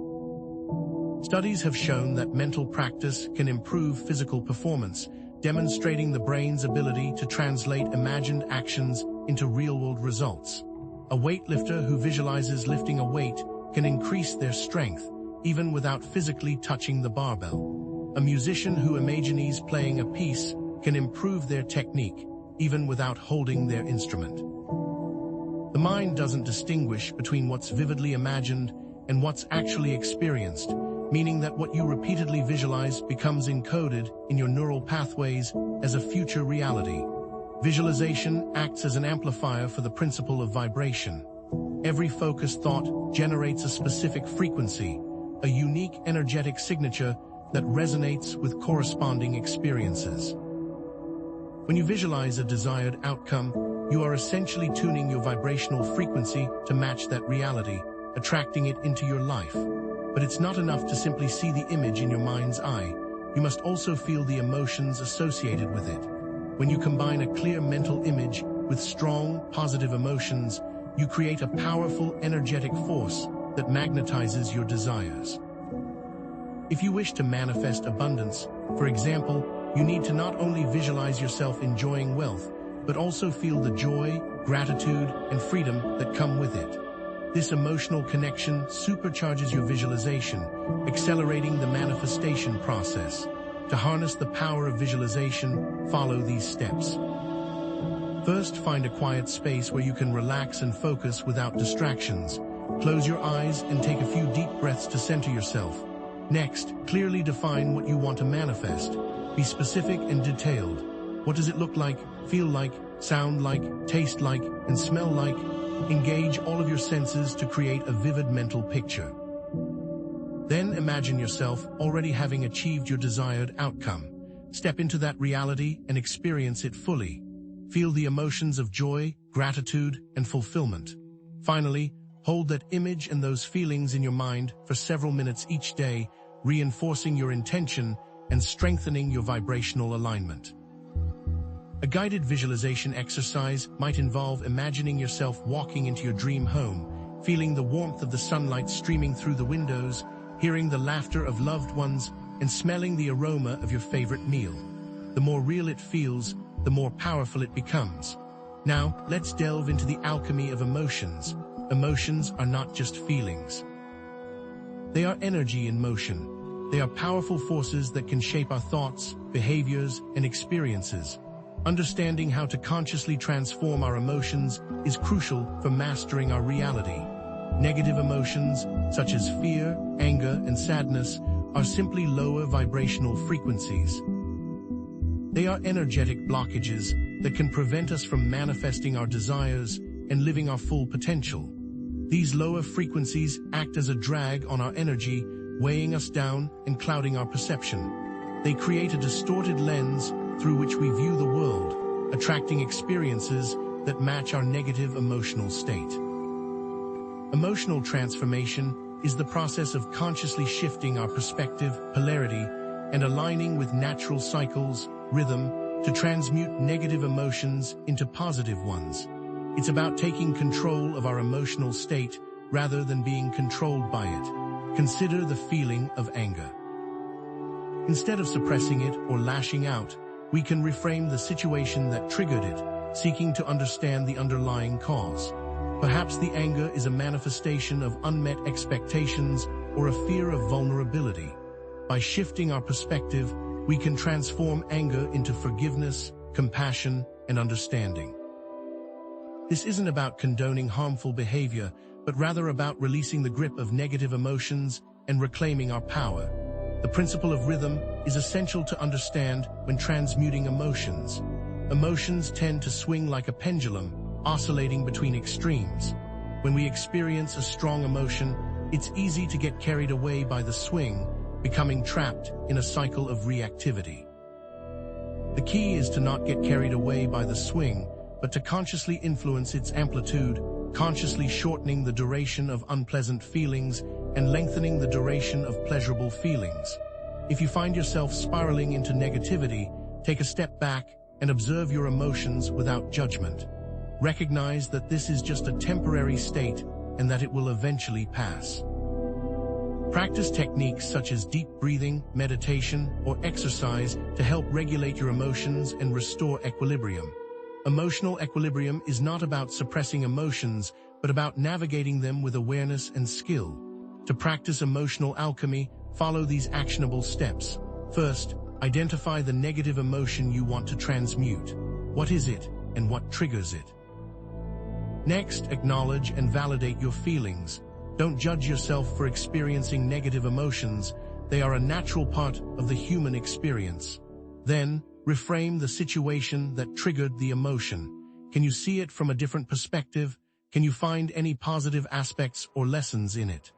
Studies have shown that mental practice can improve physical performance, demonstrating the brain's ability to translate imagined actions into real-world results. A weightlifter who visualizes lifting a weight can increase their strength, even without physically touching the barbell. A musician who imagines playing a piece can improve their technique, even without holding their instrument. The mind doesn't distinguish between what's vividly imagined and what's actually experienced, meaning that what you repeatedly visualize becomes encoded in your neural pathways as a future reality. Visualization acts as an amplifier for the principle of vibration. Every focused thought generates a specific frequency, a unique energetic signature that resonates with corresponding experiences. When you visualize a desired outcome, you are essentially tuning your vibrational frequency to match that reality, attracting it into your life. But it's not enough to simply see the image in your mind's eye. You must also feel the emotions associated with it. When you combine a clear mental image with strong, positive emotions, you create a powerful, energetic force that magnetizes your desires. If you wish to manifest abundance, for example, you need to not only visualize yourself enjoying wealth, but also feel the joy, gratitude, and freedom that come with it. This emotional connection supercharges your visualization, accelerating the manifestation process. To harness the power of visualization, follow these steps. First, find a quiet space where you can relax and focus without distractions. Close your eyes and take a few deep breaths to center yourself. Next, clearly define what you want to manifest. Be specific and detailed. What does it look like, feel like, sound like, taste like, and smell like? Engage all of your senses to create a vivid mental picture. Then imagine yourself already having achieved your desired outcome. Step into that reality and experience it fully. Feel the emotions of joy, gratitude, and fulfillment. Finally, hold that image and those feelings in your mind for several minutes each day, reinforcing your intention and strengthening your vibrational alignment. A guided visualization exercise might involve imagining yourself walking into your dream home, feeling the warmth of the sunlight streaming through the windows, hearing the laughter of loved ones, and smelling the aroma of your favorite meal. The more real it feels, the more powerful it becomes. Now, let's delve into the alchemy of emotions. Emotions are not just feelings. They are energy in motion. They are powerful forces that can shape our thoughts, behaviors, and experiences. Understanding how to consciously transform our emotions is crucial for mastering our reality. Negative emotions, such as fear, anger, and sadness, are simply lower vibrational frequencies. They are energetic blockages that can prevent us from manifesting our desires and living our full potential. These lower frequencies act as a drag on our energy, weighing us down and clouding our perception. They create a distorted lens through which we view the world, attracting experiences that match our negative emotional state. Emotional transformation is the process of consciously shifting our perspective, polarity, and aligning with natural cycles, rhythm, to transmute negative emotions into positive ones. It's about taking control of our emotional state rather than being controlled by it. Consider the feeling of anger. Instead of suppressing it or lashing out, we can reframe the situation that triggered it, seeking to understand the underlying cause. Perhaps the anger is a manifestation of unmet expectations or a fear of vulnerability. By shifting our perspective, we can transform anger into forgiveness, compassion, and understanding. This isn't about condoning harmful behavior, but rather about releasing the grip of negative emotions and reclaiming our power. The principle of rhythm is essential to understand when transmuting emotions. Emotions tend to swing like a pendulum, oscillating between extremes. When we experience a strong emotion, it's easy to get carried away by the swing, becoming trapped in a cycle of reactivity. The key is to not get carried away by the swing, but to consciously influence its amplitude, consciously shortening the duration of unpleasant feelings and lengthening the duration of pleasurable feelings. If you find yourself spiraling into negativity, take a step back and observe your emotions without judgment. Recognize that this is just a temporary state and that it will eventually pass. Practice techniques such as deep breathing, meditation, or exercise to help regulate your emotions and restore equilibrium. Emotional equilibrium is not about suppressing emotions, but about navigating them with awareness and skill. To practice emotional alchemy, follow these actionable steps. First, identify the negative emotion you want to transmute. What is it, and what triggers it? Next, acknowledge and validate your feelings. Don't judge yourself for experiencing negative emotions. They are a natural part of the human experience. Then, reframe the situation that triggered the emotion. Can you see it from a different perspective? Can you find any positive aspects or lessons in it?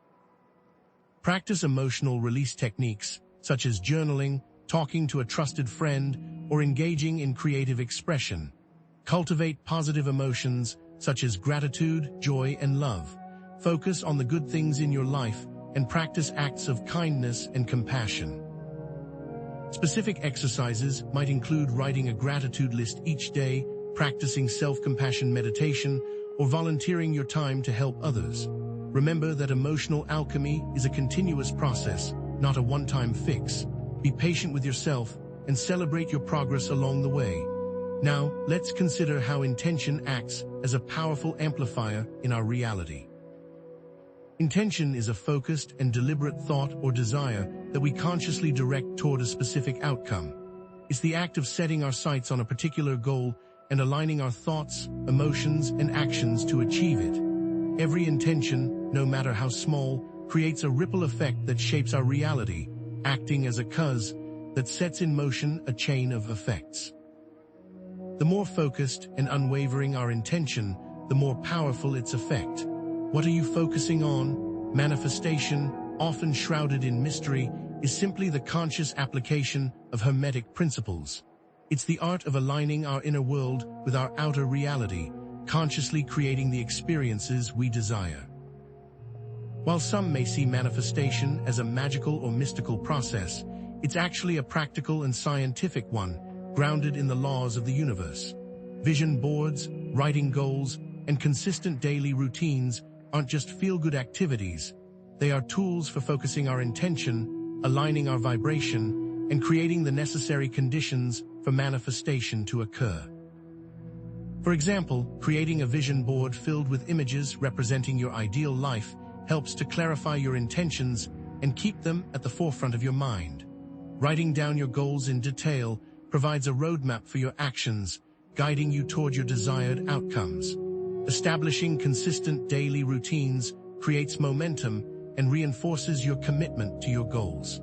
Practice emotional release techniques, such as journaling, talking to a trusted friend, or engaging in creative expression. Cultivate positive emotions, such as gratitude, joy, and love. Focus on the good things in your life and practice acts of kindness and compassion. Specific exercises might include writing a gratitude list each day, practicing self-compassion meditation, or volunteering your time to help others. Remember that emotional alchemy is a continuous process, not a one-time fix. Be patient with yourself and celebrate your progress along the way. Now, let's consider how intention acts as a powerful amplifier in our reality. Intention is a focused and deliberate thought or desire that we consciously direct toward a specific outcome. It's the act of setting our sights on a particular goal and aligning our thoughts, emotions, and actions to achieve it. Every intention, no matter how small, creates a ripple effect that shapes our reality, acting as a cause that sets in motion a chain of effects. The more focused and unwavering our intention, the more powerful its effect. What are you focusing on? Manifestation, often shrouded in mystery, is simply the conscious application of Hermetic principles. It's the art of aligning our inner world with our outer reality, consciously creating the experiences we desire. While some may see manifestation as a magical or mystical process, it's actually a practical and scientific one, grounded in the laws of the universe. Vision boards, writing goals, and consistent daily routines aren't just feel-good activities. They are tools for focusing our intention, aligning our vibration, and creating the necessary conditions for manifestation to occur. For example, creating a vision board filled with images representing your ideal life helps to clarify your intentions and keep them at the forefront of your mind. Writing down your goals in detail provides a roadmap for your actions, guiding you toward your desired outcomes. Establishing consistent daily routines creates momentum and reinforces your commitment to your goals.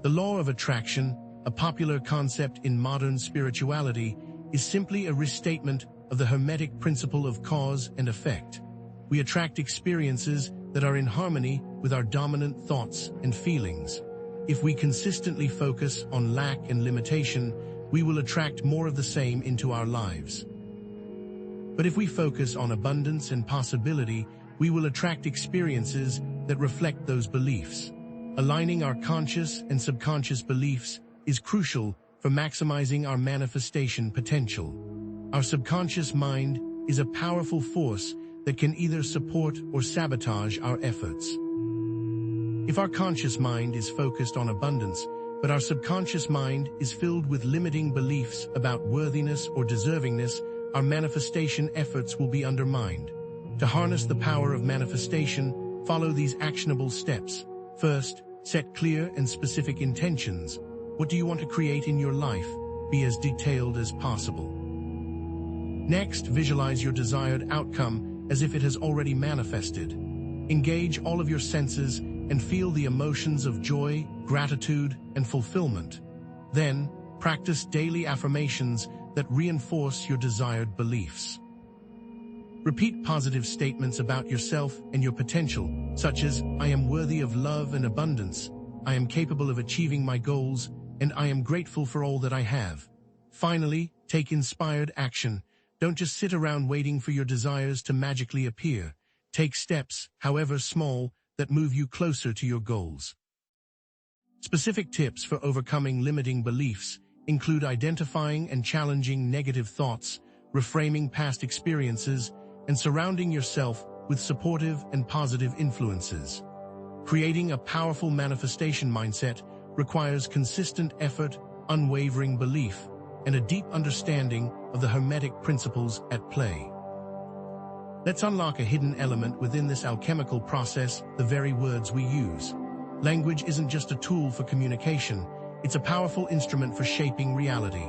The law of attraction, a popular concept in modern spirituality, is simply a restatement of the Hermetic principle of cause and effect. We attract experiences that are in harmony with our dominant thoughts and feelings. If we consistently focus on lack and limitation, we will attract more of the same into our lives. But if we focus on abundance and possibility, we will attract experiences that reflect those beliefs. Aligning our conscious and subconscious beliefs is crucial for maximizing our manifestation potential. Our subconscious mind is a powerful force that can either support or sabotage our efforts. If our conscious mind is focused on abundance, but our subconscious mind is filled with limiting beliefs about worthiness or deservingness, our manifestation efforts will be undermined. To harness the power of manifestation, follow these actionable steps. First, set clear and specific intentions. What do you want to create in your life? Be as detailed as possible. Next, visualize your desired outcome as if it has already manifested. Engage all of your senses and feel the emotions of joy, gratitude, and fulfillment. Then, practice daily affirmations that reinforce your desired beliefs. Repeat positive statements about yourself and your potential, such as, I am worthy of love and abundance, I am capable of achieving my goals, and I am grateful for all that I have. Finally, take inspired action. Don't just sit around waiting for your desires to magically appear. Take steps, however small, that move you closer to your goals. Specific tips for overcoming limiting beliefs include identifying and challenging negative thoughts, reframing past experiences, and surrounding yourself with supportive and positive influences. Creating a powerful manifestation mindset requires consistent effort, unwavering belief, and a deep understanding of the Hermetic principles at play. Let's unlock a hidden element within this alchemical process, the very words we use. Language isn't just a tool for communication, it's a powerful instrument for shaping reality.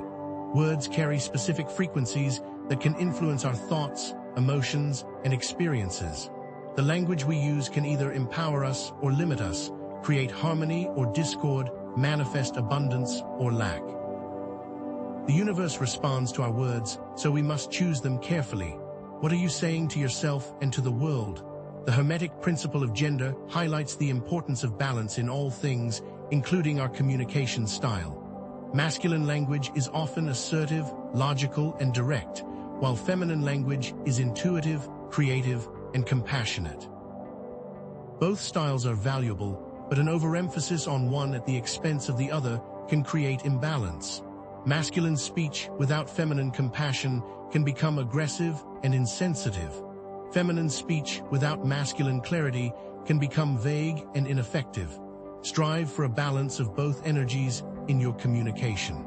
Words carry specific frequencies that can influence our thoughts, emotions, and experiences. The language we use can either empower us or limit us, create harmony or discord, manifest abundance or lack. The universe responds to our words, so we must choose them carefully. What are you saying to yourself and to the world? The Hermetic principle of gender highlights the importance of balance in all things, including our communication style. Masculine language is often assertive, logical, and direct, while feminine language is intuitive, creative, and compassionate. Both styles are valuable, but an overemphasis on one at the expense of the other can create imbalance. Masculine speech without feminine compassion can become aggressive and insensitive. Feminine speech without masculine clarity can become vague and ineffective. Strive for a balance of both energies in your communication.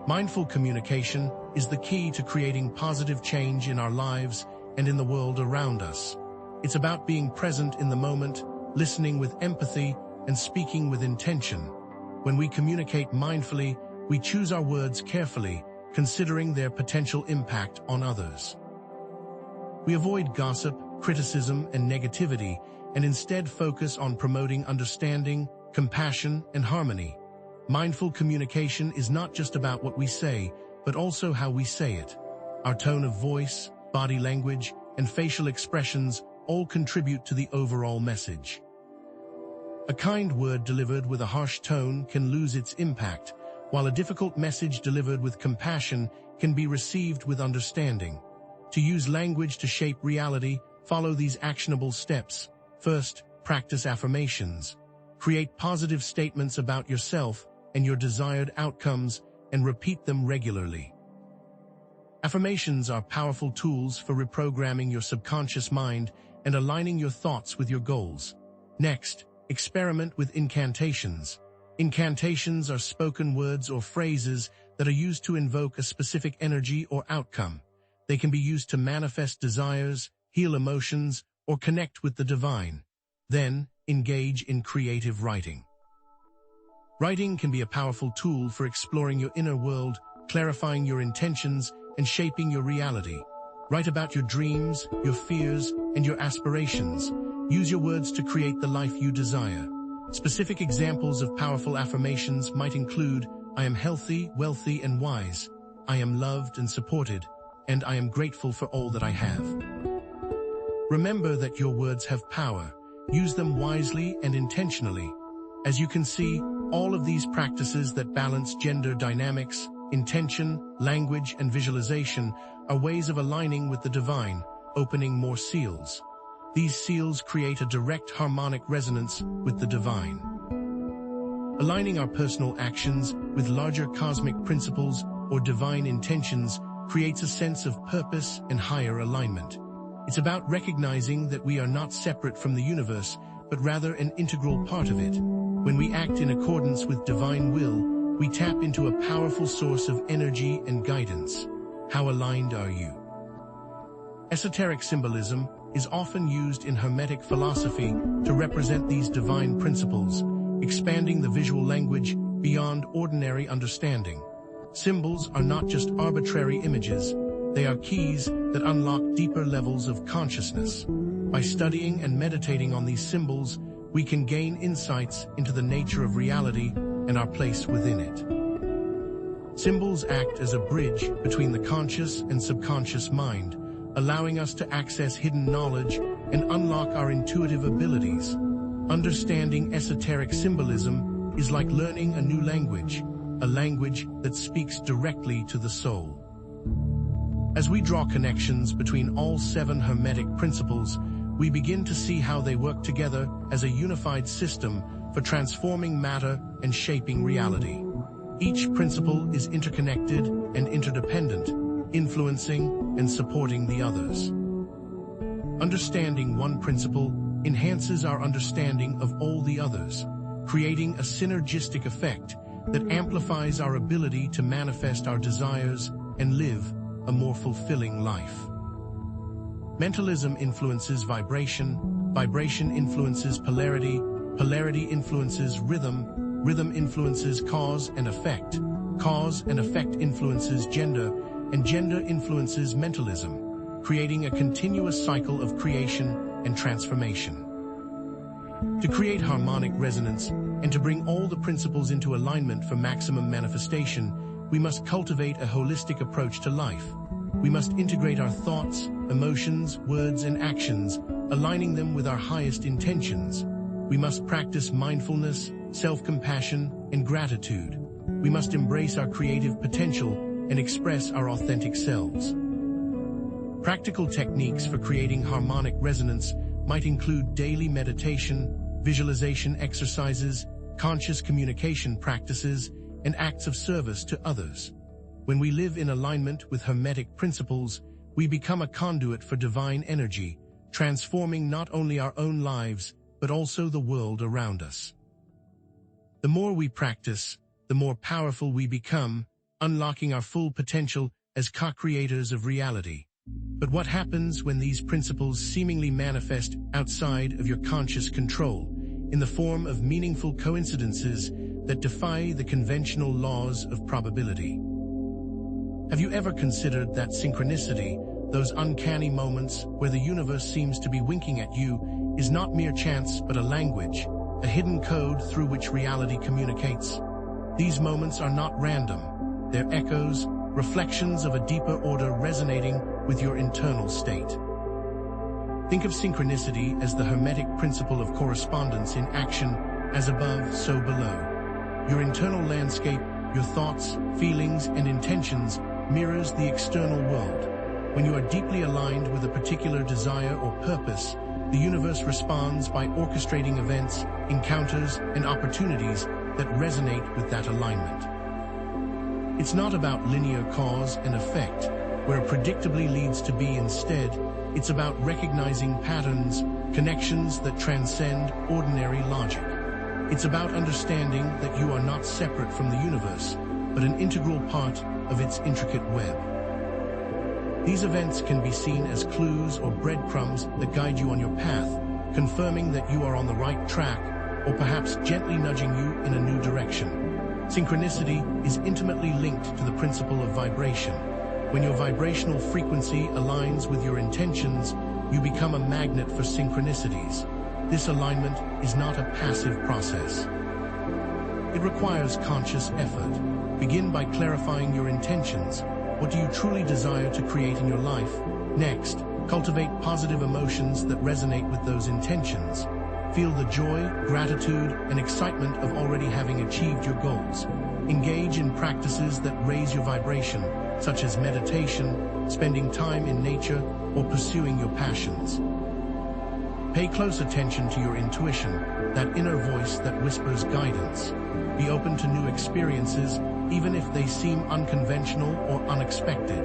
Mindful communication is the key to creating positive change in our lives and in the world around us. It's about being present in the moment, listening with empathy, and speaking with intention. When we communicate mindfully, we choose our words carefully, considering their potential impact on others. We avoid gossip, criticism, and negativity, and instead focus on promoting understanding, compassion, and harmony. Mindful communication is not just about what we say, but also how we say it. Our tone of voice, body language, and facial expressions all contribute to the overall message. A kind word delivered with a harsh tone can lose its impact, while a difficult message delivered with compassion can be received with understanding. To use language to shape reality, follow these actionable steps. First, practice affirmations. Create positive statements about yourself and your desired outcomes and repeat them regularly. Affirmations are powerful tools for reprogramming your subconscious mind and aligning your thoughts with your goals. Next, experiment with incantations. Incantations are spoken words or phrases that are used to invoke a specific energy or outcome. They can be used to manifest desires, heal emotions, or connect with the divine. Then, engage in creative writing. Writing can be a powerful tool for exploring your inner world, clarifying your intentions, and shaping your reality. Write about your dreams, your fears, and your aspirations. Use your words to create the life you desire. Specific examples of powerful affirmations might include, I am healthy, wealthy, and wise. I am loved and supported, and I am grateful for all that I have. Remember that your words have power. Use them wisely and intentionally. As you can see, all of these practices that balance gender dynamics, intention, language, and visualization are ways of aligning with the divine, opening more seals. These seals create a direct harmonic resonance with the divine. Aligning our personal actions with larger cosmic principles or divine intentions creates a sense of purpose and higher alignment. It's about recognizing that we are not separate from the universe, but rather an integral part of it. When we act in accordance with divine will, we tap into a powerful source of energy and guidance. How aligned are you? Esoteric symbolism is often used in Hermetic philosophy to represent these divine principles, expanding the visual language beyond ordinary understanding. Symbols are not just arbitrary images, they are keys that unlock deeper levels of consciousness. By studying and meditating on these symbols, we can gain insights into the nature of reality and our place within it. Symbols act as a bridge between the conscious and subconscious mind, allowing us to access hidden knowledge and unlock our intuitive abilities. Understanding esoteric symbolism is like learning a new language, a language that speaks directly to the soul. As we draw connections between all 7 Hermetic principles, we begin to see how they work together as a unified system for transforming matter and shaping reality. Each principle is interconnected and interdependent, influencing and supporting the others. Understanding one principle enhances our understanding of all the others, creating a synergistic effect that amplifies our ability to manifest our desires and live a more fulfilling life. Mentalism influences vibration, vibration influences polarity, polarity influences rhythm, rhythm influences cause and effect influences gender, and gender influences mentalism, creating a continuous cycle of creation and transformation. To create harmonic resonance and to bring all the principles into alignment for maximum manifestation, we must cultivate a holistic approach to life. We must integrate our thoughts, emotions, words, and actions, aligning them with our highest intentions. We must practice mindfulness, self-compassion, and gratitude. We must embrace our creative potential and express our authentic selves. Practical techniques for creating harmonic resonance might include daily meditation, visualization exercises, conscious communication practices, and acts of service to others. When we live in alignment with Hermetic principles, we become a conduit for divine energy, transforming not only our own lives, but also the world around us. The more we practice, the more powerful we become, unlocking our full potential as co-creators of reality. But what happens when these principles seemingly manifest outside of your conscious control, in the form of meaningful coincidences that defy the conventional laws of probability? Have you ever considered that synchronicity, those uncanny moments where the universe seems to be winking at you, is not mere chance but a language, a hidden code through which reality communicates? These moments are not random. They're echoes, reflections of a deeper order resonating with your internal state. Think of synchronicity as the Hermetic principle of correspondence in action, as above, so below. Your internal landscape, your thoughts, feelings, and intentions mirrors the external world. When you are deeply aligned with a particular desire or purpose, the universe responds by orchestrating events, encounters, and opportunities that resonate with that alignment. It's not about linear cause and effect, where a predictably leads to B. Instead, it's about recognizing patterns, connections that transcend ordinary logic. It's about understanding that you are not separate from the universe, but an integral part of its intricate web. These events can be seen as clues or breadcrumbs that guide you on your path, confirming that you are on the right track, or perhaps gently nudging you in a new direction. Synchronicity is intimately linked to the principle of vibration. When your vibrational frequency aligns with your intentions, you become a magnet for synchronicities. This alignment is not a passive process. It requires conscious effort. Begin by clarifying your intentions. What do you truly desire to create in your life? Next, cultivate positive emotions that resonate with those intentions. Feel the joy, gratitude, and excitement of already having achieved your goals. Engage in practices that raise your vibration, such as meditation, spending time in nature, or pursuing your passions. Pay close attention to your intuition, that inner voice that whispers guidance. Be open to new experiences, even if they seem unconventional or unexpected.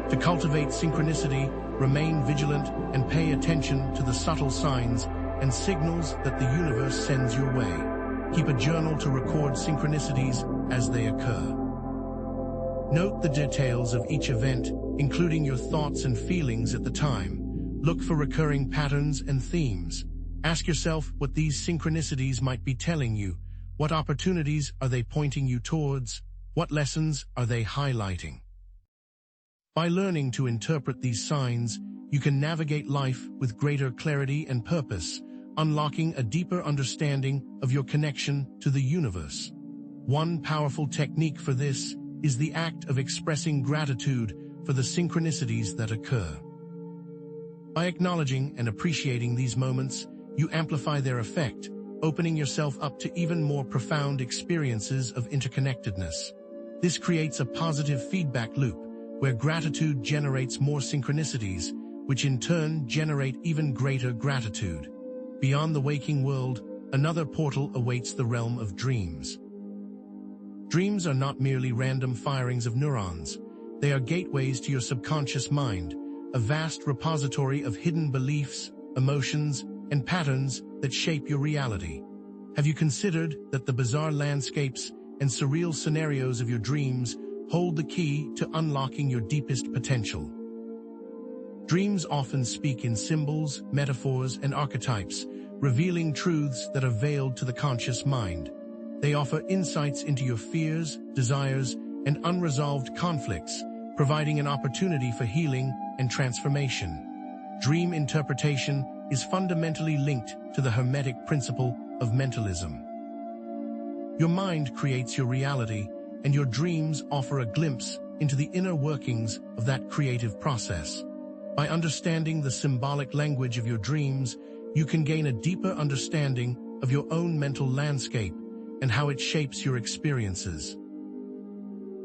To cultivate synchronicity, remain vigilant and pay attention to the subtle signs and signals that the universe sends your way. Keep a journal to record synchronicities as they occur. Note the details of each event, including your thoughts and feelings at the time. Look for recurring patterns and themes. Ask yourself what these synchronicities might be telling you. What opportunities are they pointing you towards? What lessons are they highlighting? By learning to interpret these signs, you can navigate life with greater clarity and purpose, unlocking a deeper understanding of your connection to the universe. One powerful technique for this is the act of expressing gratitude for the synchronicities that occur. By acknowledging and appreciating these moments, you amplify their effect, opening yourself up to even more profound experiences of interconnectedness. This creates a positive feedback loop, where gratitude generates more synchronicities, which in turn generate even greater gratitude. Beyond the waking world, another portal awaits the realm of dreams. Dreams are not merely random firings of neurons. They are gateways to your subconscious mind, a vast repository of hidden beliefs, emotions, and patterns that shape your reality. Have you considered that the bizarre landscapes and surreal scenarios of your dreams hold the key to unlocking your deepest potential? Dreams often speak in symbols, metaphors, and archetypes, revealing truths that are veiled to the conscious mind. They offer insights into your fears, desires, and unresolved conflicts, providing an opportunity for healing and transformation. Dream interpretation is fundamentally linked to the Hermetic principle of mentalism. Your mind creates your reality, and your dreams offer a glimpse into the inner workings of that creative process. By understanding the symbolic language of your dreams, you can gain a deeper understanding of your own mental landscape and how it shapes your experiences.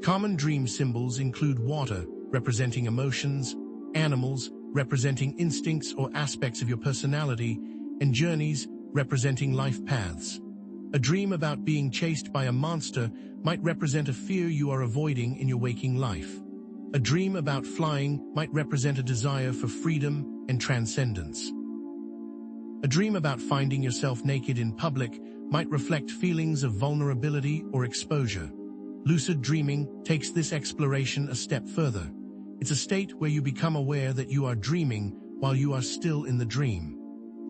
Common dream symbols include water, representing emotions, animals, representing instincts or aspects of your personality, and journeys, representing life paths. A dream about being chased by a monster might represent a fear you are avoiding in your waking life. A dream about flying might represent a desire for freedom and transcendence. A dream about finding yourself naked in public might reflect feelings of vulnerability or exposure. Lucid dreaming takes this exploration a step further. It's a state where you become aware that you are dreaming while you are still in the dream.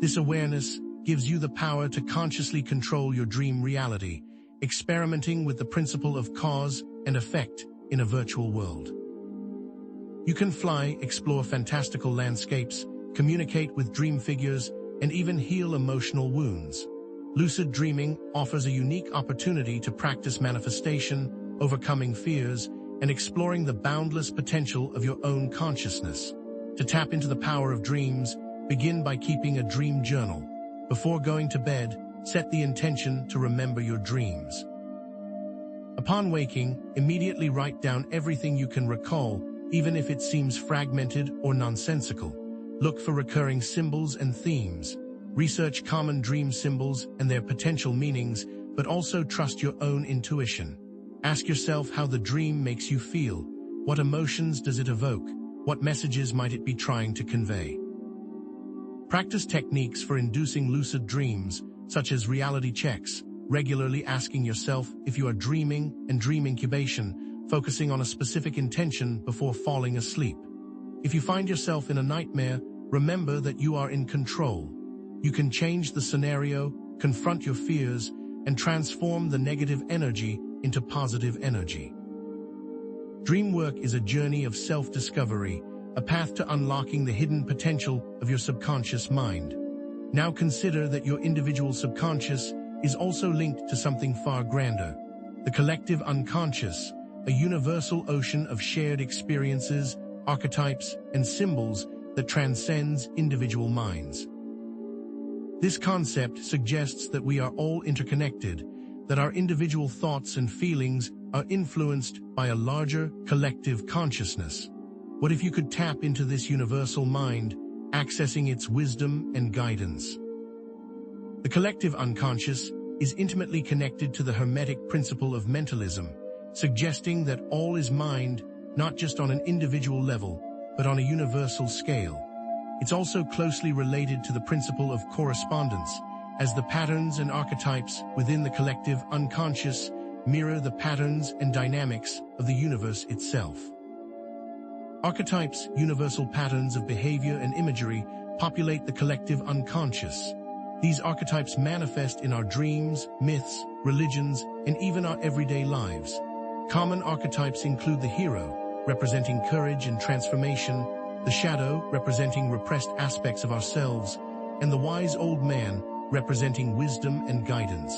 This awareness gives you the power to consciously control your dream reality, experimenting with the principle of cause and effect in a virtual world. You can fly, explore fantastical landscapes, communicate with dream figures, and even heal emotional wounds. Lucid dreaming offers a unique opportunity to practice manifestation, overcoming fears, and exploring the boundless potential of your own consciousness. To tap into the power of dreams, begin by keeping a dream journal. Before going to bed, set the intention to remember your dreams. Upon waking, immediately write down everything you can recall, even if it seems fragmented or nonsensical. Look for recurring symbols and themes. Research common dream symbols and their potential meanings, but also trust your own intuition. Ask yourself how the dream makes you feel. What emotions does it evoke? What messages might it be trying to convey? Practice techniques for inducing lucid dreams, such as reality checks, regularly asking yourself if you are dreaming, and dream incubation, focusing on a specific intention before falling asleep. If you find yourself in a nightmare, remember that you are in control. You can change the scenario, confront your fears, and transform the negative energy into positive energy. Dream work is a journey of self-discovery, a path to unlocking the hidden potential of your subconscious mind. Now consider that your individual subconscious is also linked to something far grander, the collective unconscious, a universal ocean of shared experiences, archetypes, and symbols that transcends individual minds. This concept suggests that we are all interconnected, that our individual thoughts and feelings are influenced by a larger collective consciousness. What if you could tap into this universal mind, accessing its wisdom and guidance? The collective unconscious is intimately connected to the Hermetic principle of mentalism, suggesting that all is mind, not just on an individual level, but on a universal scale. It's also closely related to the principle of correspondence, as the patterns and archetypes within the collective unconscious mirror the patterns and dynamics of the universe itself. Archetypes, universal patterns of behavior and imagery, populate the collective unconscious. These archetypes manifest in our dreams, myths, religions, and even our everyday lives. Common archetypes include the hero, representing courage and transformation, the shadow, representing repressed aspects of ourselves, and the wise old man, representing wisdom and guidance.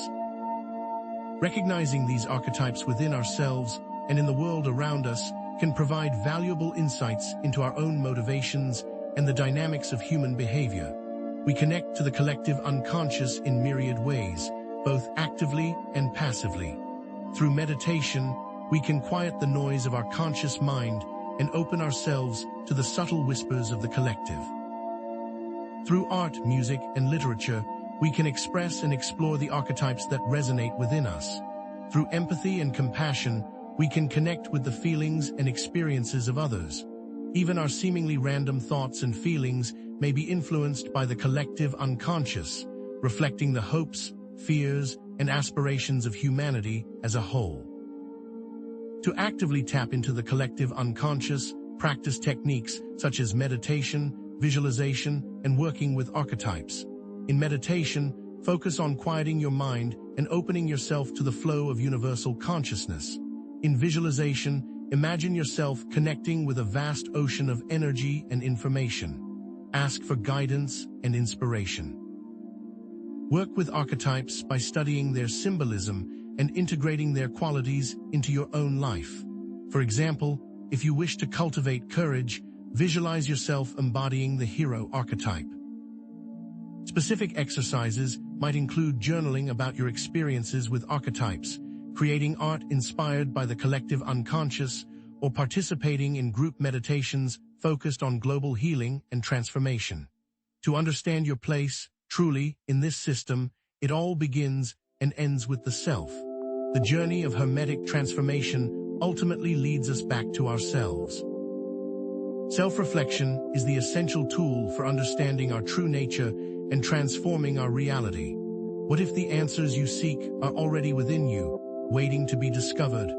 Recognizing these archetypes within ourselves and in the world around us can provide valuable insights into our own motivations and the dynamics of human behavior. We connect to the collective unconscious in myriad ways, both actively and passively. Through meditation, we can quiet the noise of our conscious mind and open ourselves to the subtle whispers of the collective. Through art, music, and literature, we can express and explore the archetypes that resonate within us. Through empathy and compassion, we can connect with the feelings and experiences of others. Even our seemingly random thoughts and feelings may be influenced by the collective unconscious, reflecting the hopes, fears, and aspirations of humanity as a whole. To actively tap into the collective unconscious, practice techniques such as meditation, visualization, and working with archetypes. In meditation, focus on quieting your mind and opening yourself to the flow of universal consciousness. In visualization, imagine yourself connecting with a vast ocean of energy and information. Ask for guidance and inspiration. Work with archetypes by studying their symbolism and integrating their qualities into your own life. For example, if you wish to cultivate courage, visualize yourself embodying the hero archetype. Specific exercises might include journaling about your experiences with archetypes, creating art inspired by the collective unconscious, or participating in group meditations focused on global healing and transformation. To understand your place, truly, in this system, it all begins and ends with the self. The journey of Hermetic transformation ultimately leads us back to ourselves. Self-reflection is the essential tool for understanding our true nature and transforming our reality. What if the answers you seek are already within you, waiting to be discovered?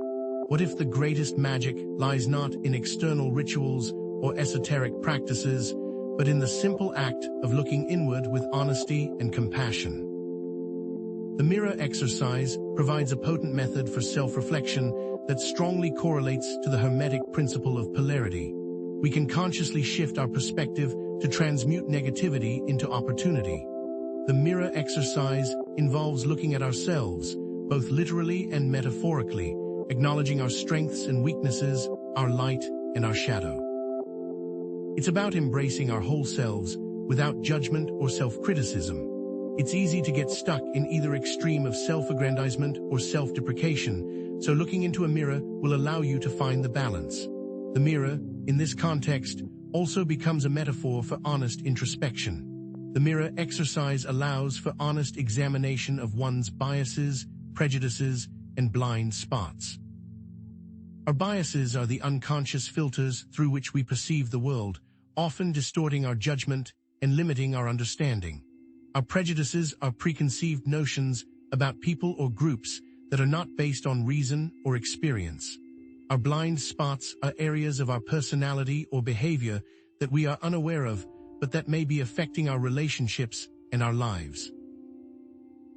What if the greatest magic lies not in external rituals or esoteric practices, but in the simple act of looking inward with honesty and compassion? The mirror exercise provides a potent method for self-reflection that strongly correlates to the Hermetic principle of polarity. We can consciously shift our perspective to transmute negativity into opportunity. The mirror exercise involves looking at ourselves, both literally and metaphorically, acknowledging our strengths and weaknesses, our light and our shadow. It's about embracing our whole selves without judgment or self-criticism. It's easy to get stuck in either extreme of self-aggrandizement or self-deprecation, so looking into a mirror will allow you to find the balance. The mirror, in this context, also becomes a metaphor for honest introspection. The mirror exercise allows for honest examination of one's biases, prejudices, and blind spots. Our biases are the unconscious filters through which we perceive the world, often distorting our judgment and limiting our understanding. Our prejudices are preconceived notions about people or groups that are not based on reason or experience. Our blind spots are areas of our personality or behavior that we are unaware of, but that may be affecting our relationships and our lives.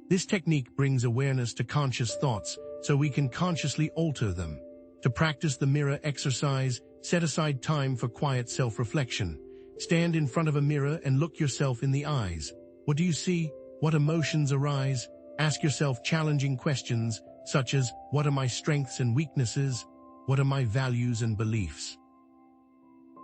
This technique brings awareness to conscious thoughts so we can consciously alter them. To practice the mirror exercise, set aside time for quiet self-reflection. Stand in front of a mirror and look yourself in the eyes. What do you see? What emotions arise? Ask yourself challenging questions such as, what are my strengths and weaknesses? What are my values and beliefs?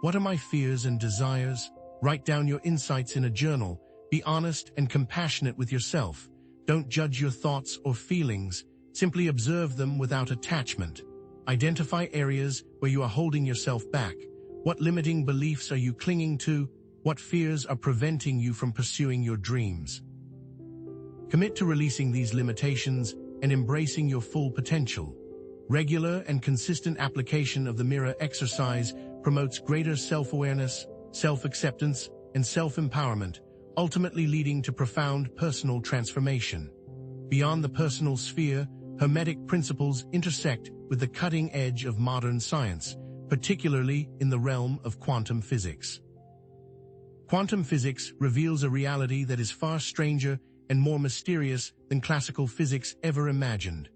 What are my fears and desires? Write down your insights in a journal. Be honest and compassionate with yourself. Don't judge your thoughts or feelings. Simply observe them without attachment. Identify areas where you are holding yourself back. What limiting beliefs are you clinging to? What fears are preventing you from pursuing your dreams? Commit to releasing these limitations and embracing your full potential. Regular and consistent application of the mirror exercise promotes greater self-awareness, self-acceptance, and self-empowerment, ultimately leading to profound personal transformation. Beyond the personal sphere, Hermetic principles intersect with the cutting edge of modern science, particularly in the realm of quantum physics. Quantum physics reveals a reality that is far stranger and more mysterious than classical physics ever imagined.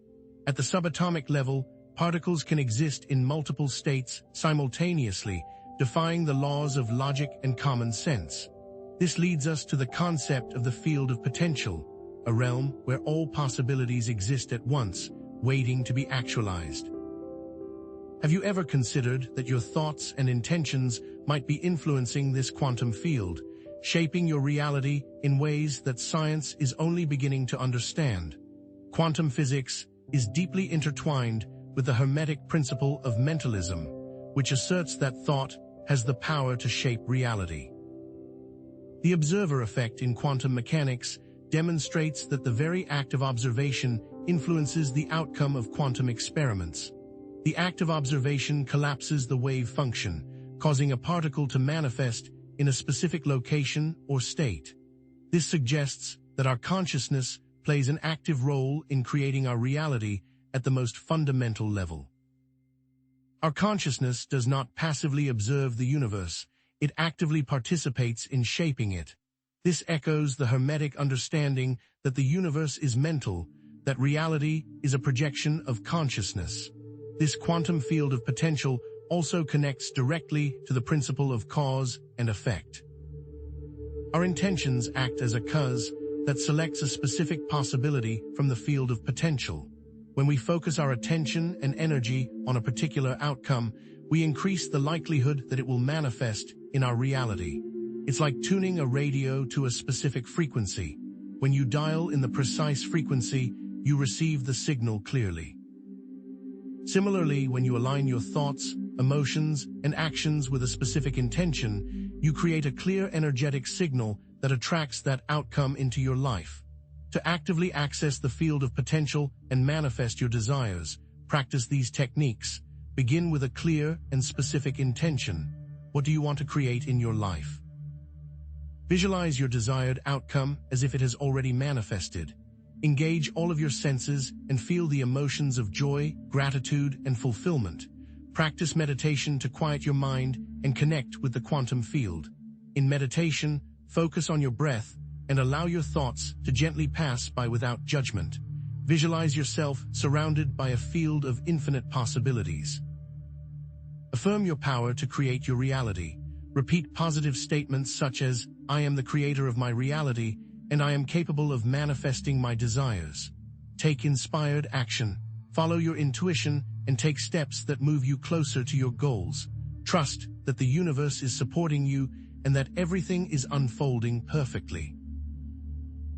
At the subatomic level, particles can exist in multiple states simultaneously, defying the laws of logic and common sense. This leads us to the concept of the field of potential, a realm where all possibilities exist at once, waiting to be actualized. Have you ever considered that your thoughts and intentions might be influencing this quantum field, shaping your reality in ways that science is only beginning to understand? Quantum physics is deeply intertwined with the Hermetic principle of mentalism, which asserts that thought has the power to shape reality. The observer effect in quantum mechanics demonstrates that the very act of observation influences the outcome of quantum experiments. The act of observation collapses the wave function, causing a particle to manifest in a specific location or state. This suggests that our consciousness plays an active role in creating our reality at the most fundamental level. Our consciousness does not passively observe the universe, it actively participates in shaping it. This echoes the Hermetic understanding that the universe is mental, that reality is a projection of consciousness. This quantum field of potential also connects directly to the principle of cause and effect. Our intentions act as a cause that selects a specific possibility from the field of potential. When we focus our attention and energy on a particular outcome, we increase the likelihood that it will manifest in our reality. It's like tuning a radio to a specific frequency. When you dial in the precise frequency, you receive the signal clearly. Similarly, when you align your thoughts, emotions, and actions with a specific intention, you create a clear energetic signal that attracts that outcome into your life. To actively access the field of potential and manifest your desires, practice these techniques. Begin with a clear and specific intention. What do you want to create in your life? Visualize your desired outcome as if it has already manifested. Engage all of your senses and feel the emotions of joy, gratitude, and fulfillment. Practice meditation to quiet your mind and connect with the quantum field. In meditation, focus on your breath and allow your thoughts to gently pass by without judgment. Visualize yourself surrounded by a field of infinite possibilities. Affirm your power to create your reality. Repeat positive statements such as, "I am the creator of my reality, and I am capable of manifesting my desires." Take inspired action. Follow your intuition and take steps that move you closer to your goals. Trust that the universe is supporting you and that everything is unfolding perfectly.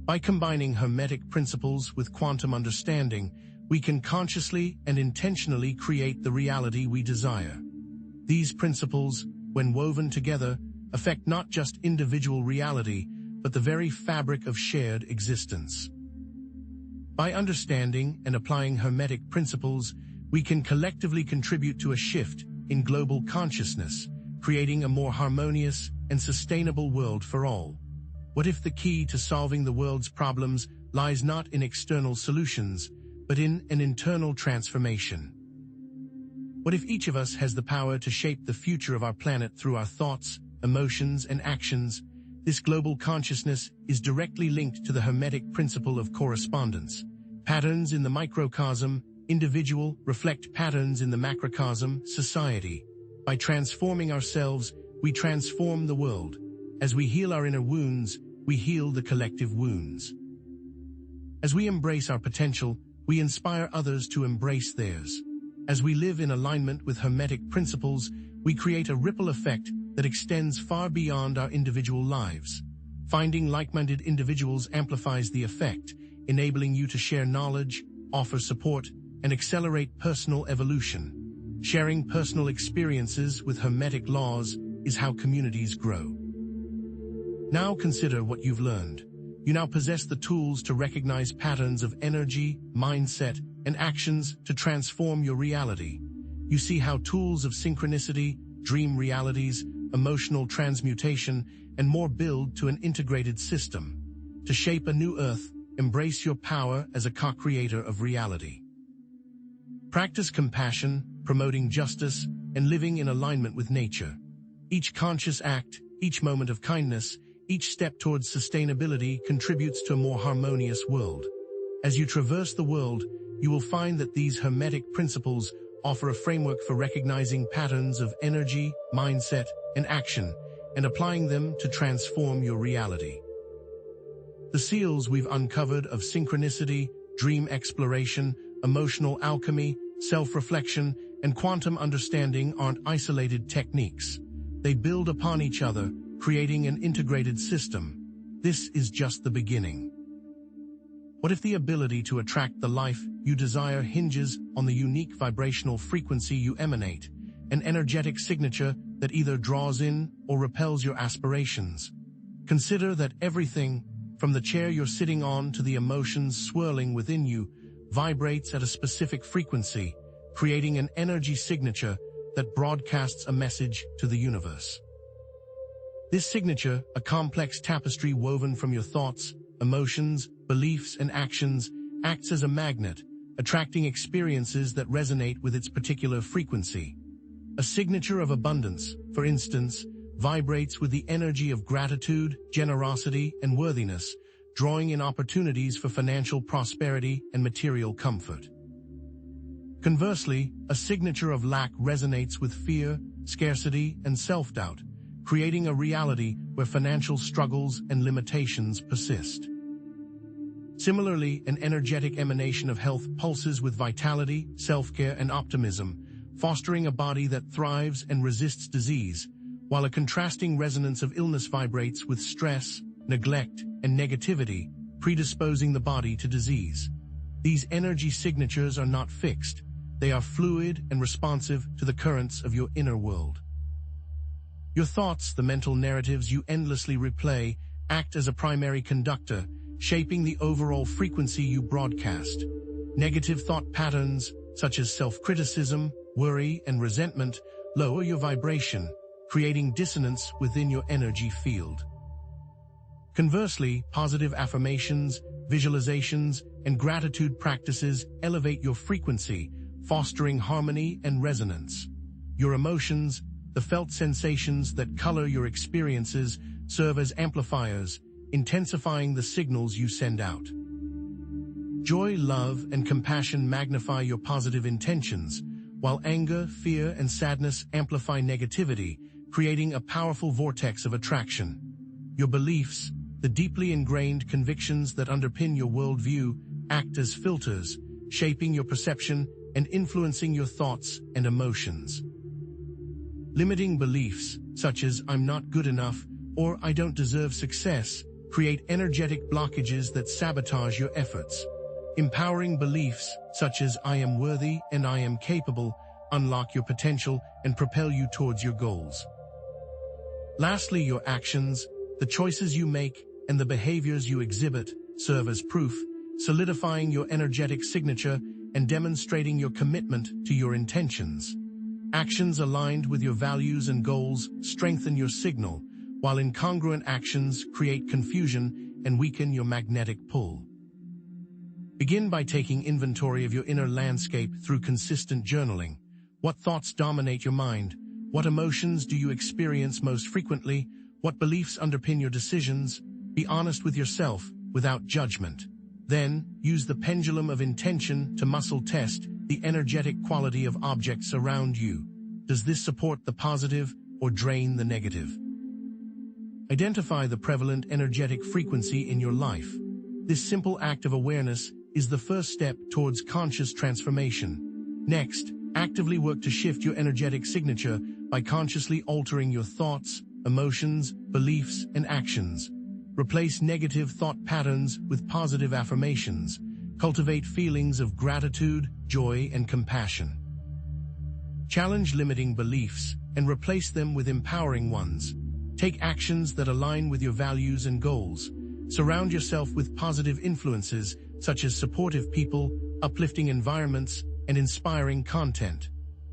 By combining Hermetic principles with quantum understanding, we can consciously and intentionally create the reality we desire. These principles, when woven together, affect not just individual reality, but the very fabric of shared existence. By understanding and applying Hermetic principles, we can collectively contribute to a shift in global consciousness, creating a more harmonious and sustainable world for all. What if the key to solving the world's problems lies not in external solutions, but in an internal transformation? What if each of us has the power to shape the future of our planet through our thoughts, emotions, and actions? This global consciousness is directly linked to the Hermetic principle of correspondence. Patterns in the microcosm, individual, reflect patterns in the macrocosm, society. By transforming ourselves, we transform the world. As we heal our inner wounds, we heal the collective wounds. As we embrace our potential, we inspire others to embrace theirs. As we live in alignment with Hermetic principles, we create a ripple effect that extends far beyond our individual lives. Finding like-minded individuals amplifies the effect, enabling you to share knowledge, offer support, and accelerate personal evolution. Sharing personal experiences with Hermetic laws is how communities grow. Now consider what you've learned. You now possess the tools to recognize patterns of energy, mindset, and actions to transform your reality. You see how tools of synchronicity, dream realities, emotional transmutation, and more build to an integrated system. To shape a new earth, embrace your power as a co-creator of reality. Practice compassion, promoting justice, and living in alignment with nature. Each conscious act, each moment of kindness, each step towards sustainability contributes to a more harmonious world. As you traverse the world, you will find that these Hermetic principles offer a framework for recognizing patterns of energy, mindset, and action, and applying them to transform your reality. The seals we've uncovered of synchronicity, dream exploration, emotional alchemy, self-reflection, and quantum understanding aren't isolated techniques. They build upon each other, creating an integrated system. This is just the beginning. What if the ability to attract the life you desire hinges on the unique vibrational frequency you emanate? an energetic signature that either draws in or repels your aspirations. Consider that everything, from the chair you're sitting on to the emotions swirling within you, vibrates at a specific frequency, creating an energy signature that broadcasts a message to the universe. This signature, a complex tapestry woven from your thoughts, emotions, beliefs, and actions, acts as a magnet, attracting experiences that resonate with its particular frequency. A signature of abundance, for instance, vibrates with the energy of gratitude, generosity, and worthiness, drawing in opportunities for financial prosperity and material comfort. Conversely, a signature of lack resonates with fear, scarcity, and self-doubt, creating a reality where financial struggles and limitations persist. Similarly, an energetic emanation of health pulses with vitality, self-care, and optimism, fostering a body that thrives and resists disease, while a contrasting resonance of illness vibrates with stress, neglect, and negativity, predisposing the body to disease. These energy signatures are not fixed. They are fluid and responsive to the currents of your inner world. Your thoughts, the mental narratives you endlessly replay, act as a primary conductor, shaping the overall frequency you broadcast. Negative thought patterns, such as self-criticism, worry, and resentment, lower your vibration, creating dissonance within your energy field. Conversely, positive affirmations, visualizations, and gratitude practices elevate your frequency, fostering harmony and resonance. Your emotions, the felt sensations that color your experiences, serve as amplifiers, intensifying the signals you send out. Joy, love, and compassion magnify your positive intentions, while anger, fear, and sadness amplify negativity, creating a powerful vortex of attraction. Your beliefs, the deeply ingrained convictions that underpin your worldview, act as filters, shaping your perception and influencing your thoughts and emotions. Limiting beliefs, such as "I'm not good enough" or "I don't deserve success," create energetic blockages that sabotage your efforts. Empowering beliefs, such as "I am worthy" and "I am capable," unlock your potential and propel you towards your goals. Lastly, your actions, the choices you make, and the behaviors you exhibit serve as proof, solidifying your energetic signature and demonstrating your commitment to your intentions. Actions aligned with your values and goals strengthen your signal, while incongruent actions create confusion and weaken your magnetic pull. Begin by taking inventory of your inner landscape through consistent journaling. What thoughts dominate your mind? What emotions do you experience most frequently? What beliefs underpin your decisions? Be honest with yourself, without judgment. Then, use the pendulum of intention to muscle test the energetic quality of objects around you. Does this support the positive or drain the negative? Identify the prevalent energetic frequency in your life. This simple act of awareness is the first step towards conscious transformation. Next, actively work to shift your energetic signature by consciously altering your thoughts, emotions, beliefs, and actions. Replace negative thought patterns with positive affirmations. Cultivate feelings of gratitude, joy, and compassion. Challenge limiting beliefs and replace them with empowering ones. Take actions that align with your values and goals. Surround yourself with positive influences such as supportive people, uplifting environments, and inspiring content.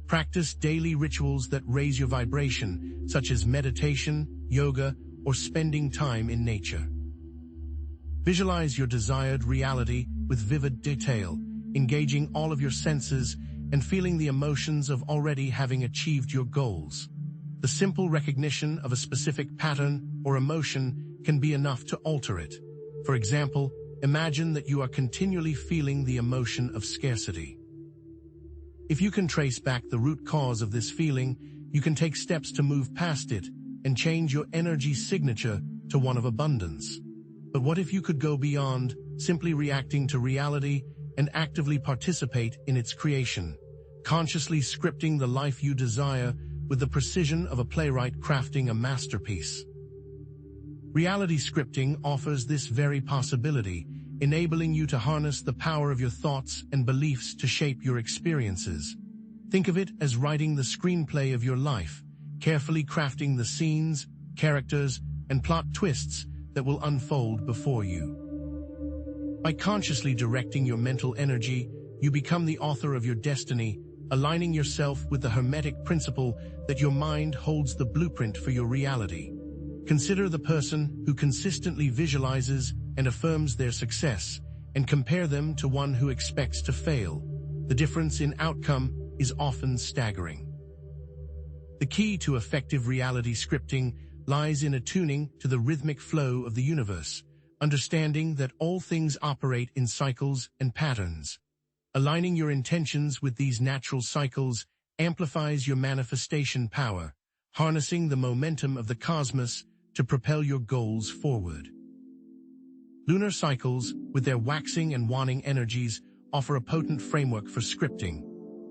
Practice daily rituals that raise your vibration, such as meditation, yoga, or spending time in nature. Visualize your desired reality with vivid detail, engaging all of your senses and feeling the emotions of already having achieved your goals. The simple recognition of a specific pattern or emotion can be enough to alter it. For example, imagine that you are continually feeling the emotion of scarcity. If you can trace back the root cause of this feeling, you can take steps to move past it and change your energy signature to one of abundance. But what if you could go beyond simply reacting to reality and actively participate in its creation, consciously scripting the life you desire with the precision of a playwright crafting a masterpiece? Reality scripting offers this very possibility, enabling you to harness the power of your thoughts and beliefs to shape your experiences. Think of it as writing the screenplay of your life, carefully crafting the scenes, characters, and plot twists that will unfold before you. By consciously directing your mental energy, you become the author of your destiny, aligning yourself with the Hermetic principle that your mind holds the blueprint for your reality. Consider the person who consistently visualizes and affirms their success, and compare them to one who expects to fail. The difference in outcome is often staggering. The key to effective reality scripting lies in attuning to the rhythmic flow of the universe, understanding that all things operate in cycles and patterns. Aligning your intentions with these natural cycles amplifies your manifestation power, harnessing the momentum of the cosmos to propel your goals forward. Lunar cycles, with their waxing and waning energies, offer a potent framework for scripting.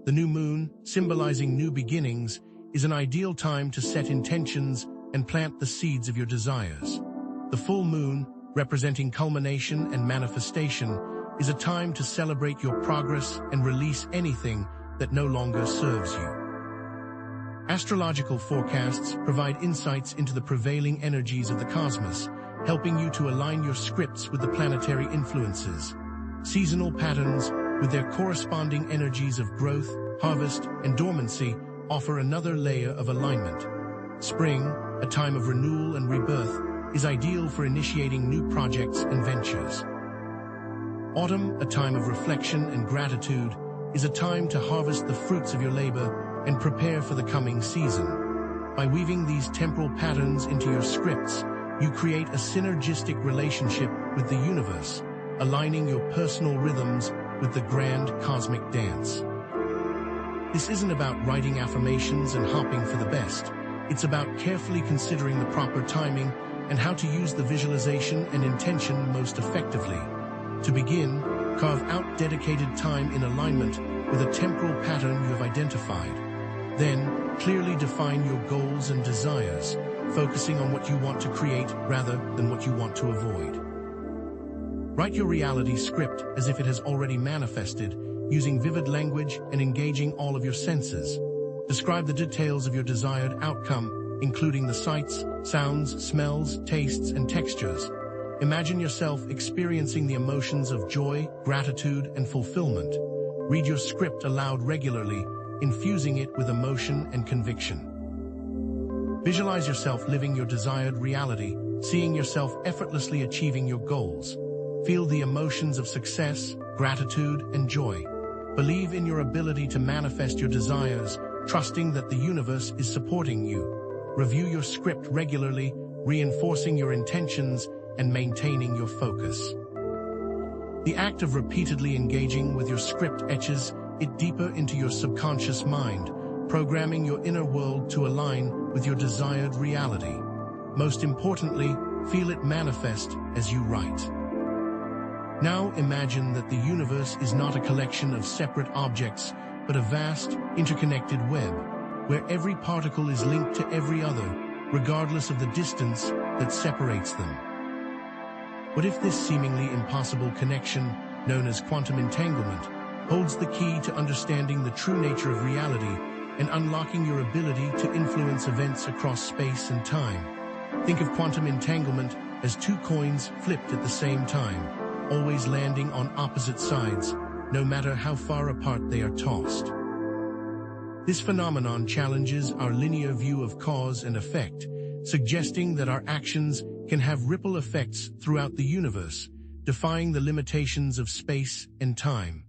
The new moon, symbolizing new beginnings, is an ideal time to set intentions and plant the seeds of your desires. The full moon, representing culmination and manifestation, is a time to celebrate your progress and release anything that no longer serves you. Astrological forecasts provide insights into the prevailing energies of the cosmos, helping you to align your scripts with the planetary influences. Seasonal patterns, with their corresponding energies of growth, harvest, and dormancy, offer another layer of alignment. Spring, a time of renewal and rebirth, is ideal for initiating new projects and ventures. Autumn, a time of reflection and gratitude, is a time to harvest the fruits of your labor and prepare for the coming season. By weaving these temporal patterns into your scripts, you create a synergistic relationship with the universe, aligning your personal rhythms with the grand cosmic dance. This isn't about writing affirmations and hoping for the best. It's about carefully considering the proper timing and how to use the visualization and intention most effectively. To begin, carve out dedicated time in alignment with a temporal pattern you have identified. Then, clearly define your goals and desires, focusing on what you want to create rather than what you want to avoid. Write your reality script as if it has already manifested, using vivid language and engaging all of your senses. Describe the details of your desired outcome, including the sights, sounds, smells, tastes, and textures. Imagine yourself experiencing the emotions of joy, gratitude, and fulfillment. Read your script aloud regularly, infusing it with emotion and conviction. Visualize yourself living your desired reality, seeing yourself effortlessly achieving your goals. Feel the emotions of success, gratitude, and joy. Believe in your ability to manifest your desires, trusting that the universe is supporting you. Review your script regularly, reinforcing your intentions and maintaining your focus. The act of repeatedly engaging with your script etches it deeper into your subconscious mind, programming your inner world to align with your desired reality. Most importantly, feel it manifest as you write. Now imagine that the universe is not a collection of separate objects, but a vast, interconnected web, where every particle is linked to every other, regardless of the distance that separates them. What if this seemingly impossible connection, known as quantum entanglement, holds the key to understanding the true nature of reality and unlocking your ability to influence events across space and time? Think of quantum entanglement as two coins flipped at the same time, always landing on opposite sides, no matter how far apart they are tossed. This phenomenon challenges our linear view of cause and effect, suggesting that our actions can have ripple effects throughout the universe, defying the limitations of space and time.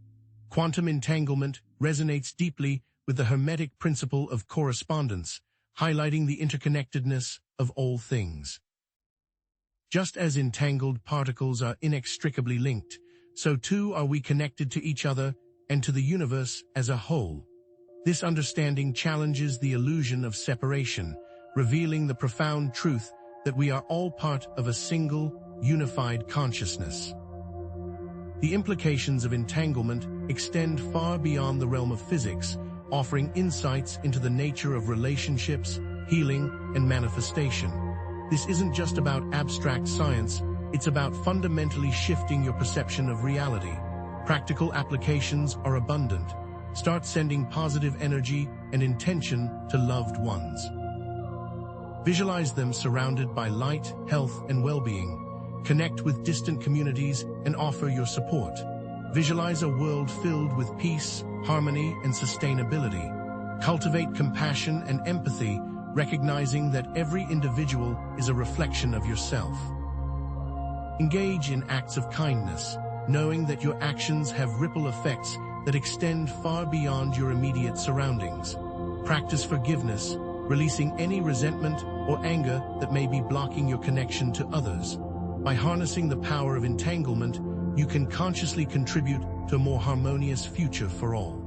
Quantum entanglement resonates deeply with the Hermetic principle of correspondence, highlighting the interconnectedness of all things. Just as entangled particles are inextricably linked, so too are we connected to each other and to the universe as a whole. This understanding challenges the illusion of separation, revealing the profound truth that we are all part of a single, unified consciousness. The implications of entanglement extend far beyond the realm of physics, offering insights into the nature of relationships, healing, and manifestation. This isn't just about abstract science, it's about fundamentally shifting your perception of reality. Practical applications are abundant. Start sending positive energy and intention to loved ones. Visualize them surrounded by light, health, and well-being. Connect with distant communities and offer your support. Visualize a world filled with peace, harmony, and sustainability. Cultivate compassion and empathy, recognizing that every individual is a reflection of yourself. Engage in acts of kindness, knowing that your actions have ripple effects that extend far beyond your immediate surroundings. Practice forgiveness, releasing any resentment or anger that may be blocking your connection to others. By harnessing the power of entanglement, you can consciously contribute to a more harmonious future for all.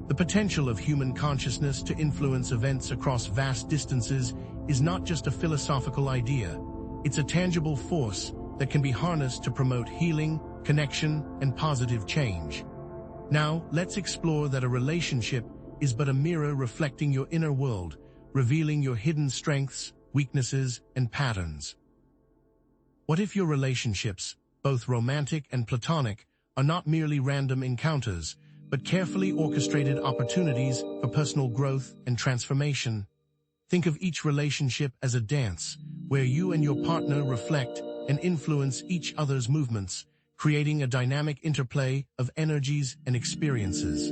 The potential of human consciousness to influence events across vast distances is not just a philosophical idea. It's a tangible force that can be harnessed to promote healing, connection, and positive change. Now, let's explore that a relationship is but a mirror reflecting your inner world, revealing your hidden strengths, weaknesses, and patterns. What if your relationships, both romantic and platonic, are not merely random encounters, but carefully orchestrated opportunities for personal growth and transformation? Think of each relationship as a dance, where you and your partner reflect and influence each other's movements, creating a dynamic interplay of energies and experiences.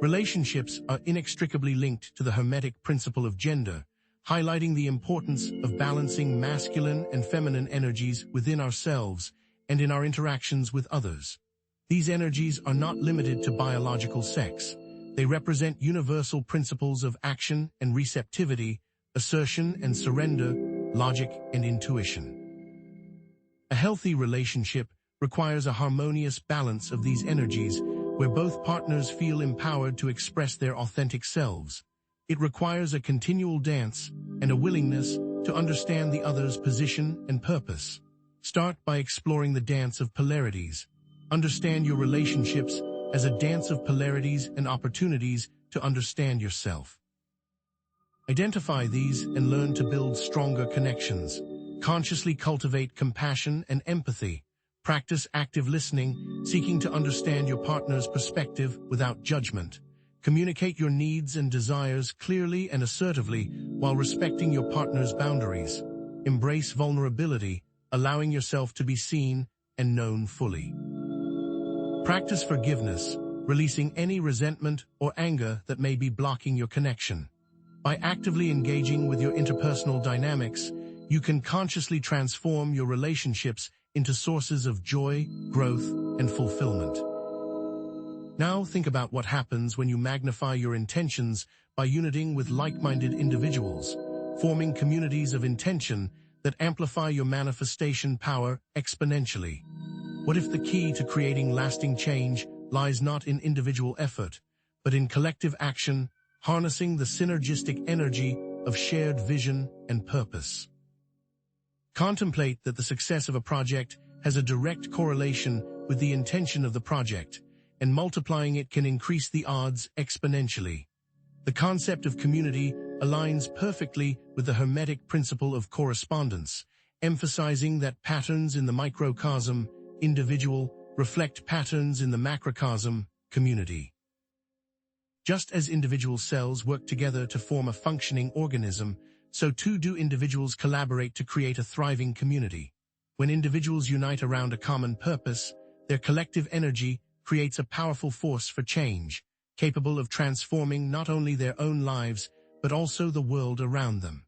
Relationships are inextricably linked to the Hermetic principle of gender, highlighting the importance of balancing masculine and feminine energies within ourselves and in our interactions with others. These energies are not limited to biological sex. They represent universal principles of action and receptivity, assertion and surrender, logic and intuition. A healthy relationship requires a harmonious balance of these energies, where both partners feel empowered to express their authentic selves. It requires a continual dance and a willingness to understand the other's position and purpose. Start by exploring the dance of polarities. Understand your relationships as a dance of polarities and opportunities to understand yourself. Identify these and learn to build stronger connections. Consciously cultivate compassion and empathy. Practice active listening, seeking to understand your partner's perspective without judgment. Communicate your needs and desires clearly and assertively while respecting your partner's boundaries. Embrace vulnerability, allowing yourself to be seen and known fully. Practice forgiveness, releasing any resentment or anger that may be blocking your connection. By actively engaging with your interpersonal dynamics, you can consciously transform your relationships into sources of joy, growth, and fulfillment. Now think about what happens when you magnify your intentions by uniting with like-minded individuals, forming communities of intention that amplify your manifestation power exponentially. What if the key to creating lasting change lies not in individual effort, but in collective action, harnessing the synergistic energy of shared vision and purpose? Contemplate that the success of a project has a direct correlation with the intention of the project, and multiplying it can increase the odds exponentially. The concept of community aligns perfectly with the Hermetic principle of correspondence, emphasizing that patterns in the microcosm, individual, reflect patterns in the macrocosm, community. Just as individual cells work together to form a functioning organism, so too do individuals collaborate to create a thriving community. When individuals unite around a common purpose, their collective energy creates a powerful force for change, capable of transforming not only their own lives, but also the world around them.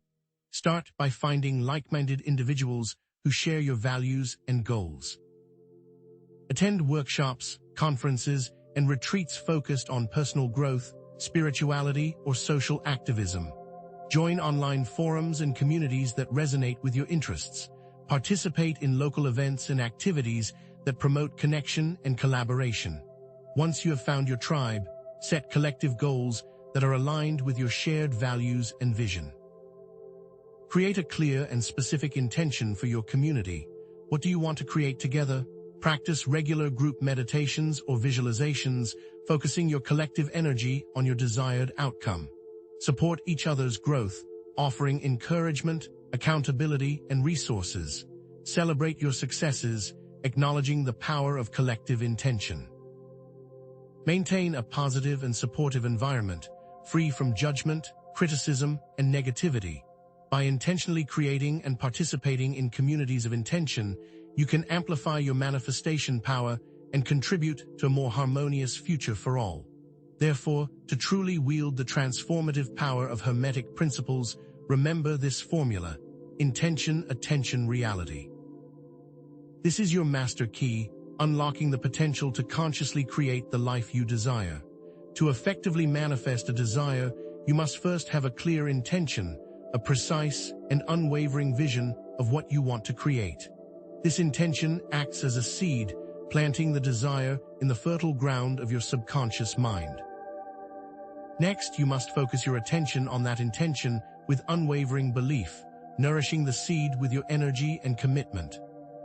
Start by finding like-minded individuals who share your values and goals. Attend workshops, conferences, and retreats focused on personal growth, spirituality, or social activism. Join online forums and communities that resonate with your interests. Participate in local events and activities that promote connection and collaboration. Once you have found your tribe, set collective goals that are aligned with your shared values and vision. Create a clear and specific intention for your community. What do you want to create together? Practice regular group meditations or visualizations, focusing your collective energy on your desired outcome. Support each other's growth, offering encouragement, accountability, and resources. Celebrate your successes, acknowledging the power of collective intention. Maintain a positive and supportive environment, free from judgment, criticism, and negativity. By intentionally creating and participating in communities of intention, you can amplify your manifestation power and contribute to a more harmonious future for all. Therefore, to truly wield the transformative power of Hermetic principles, remember this formula: intention, attention, reality. This is your master key, unlocking the potential to consciously create the life you desire. To effectively manifest a desire, you must first have a clear intention, a precise and unwavering vision of what you want to create. This intention acts as a seed, planting the desire in the fertile ground of your subconscious mind. Next, you must focus your attention on that intention with unwavering belief, nourishing the seed with your energy and commitment.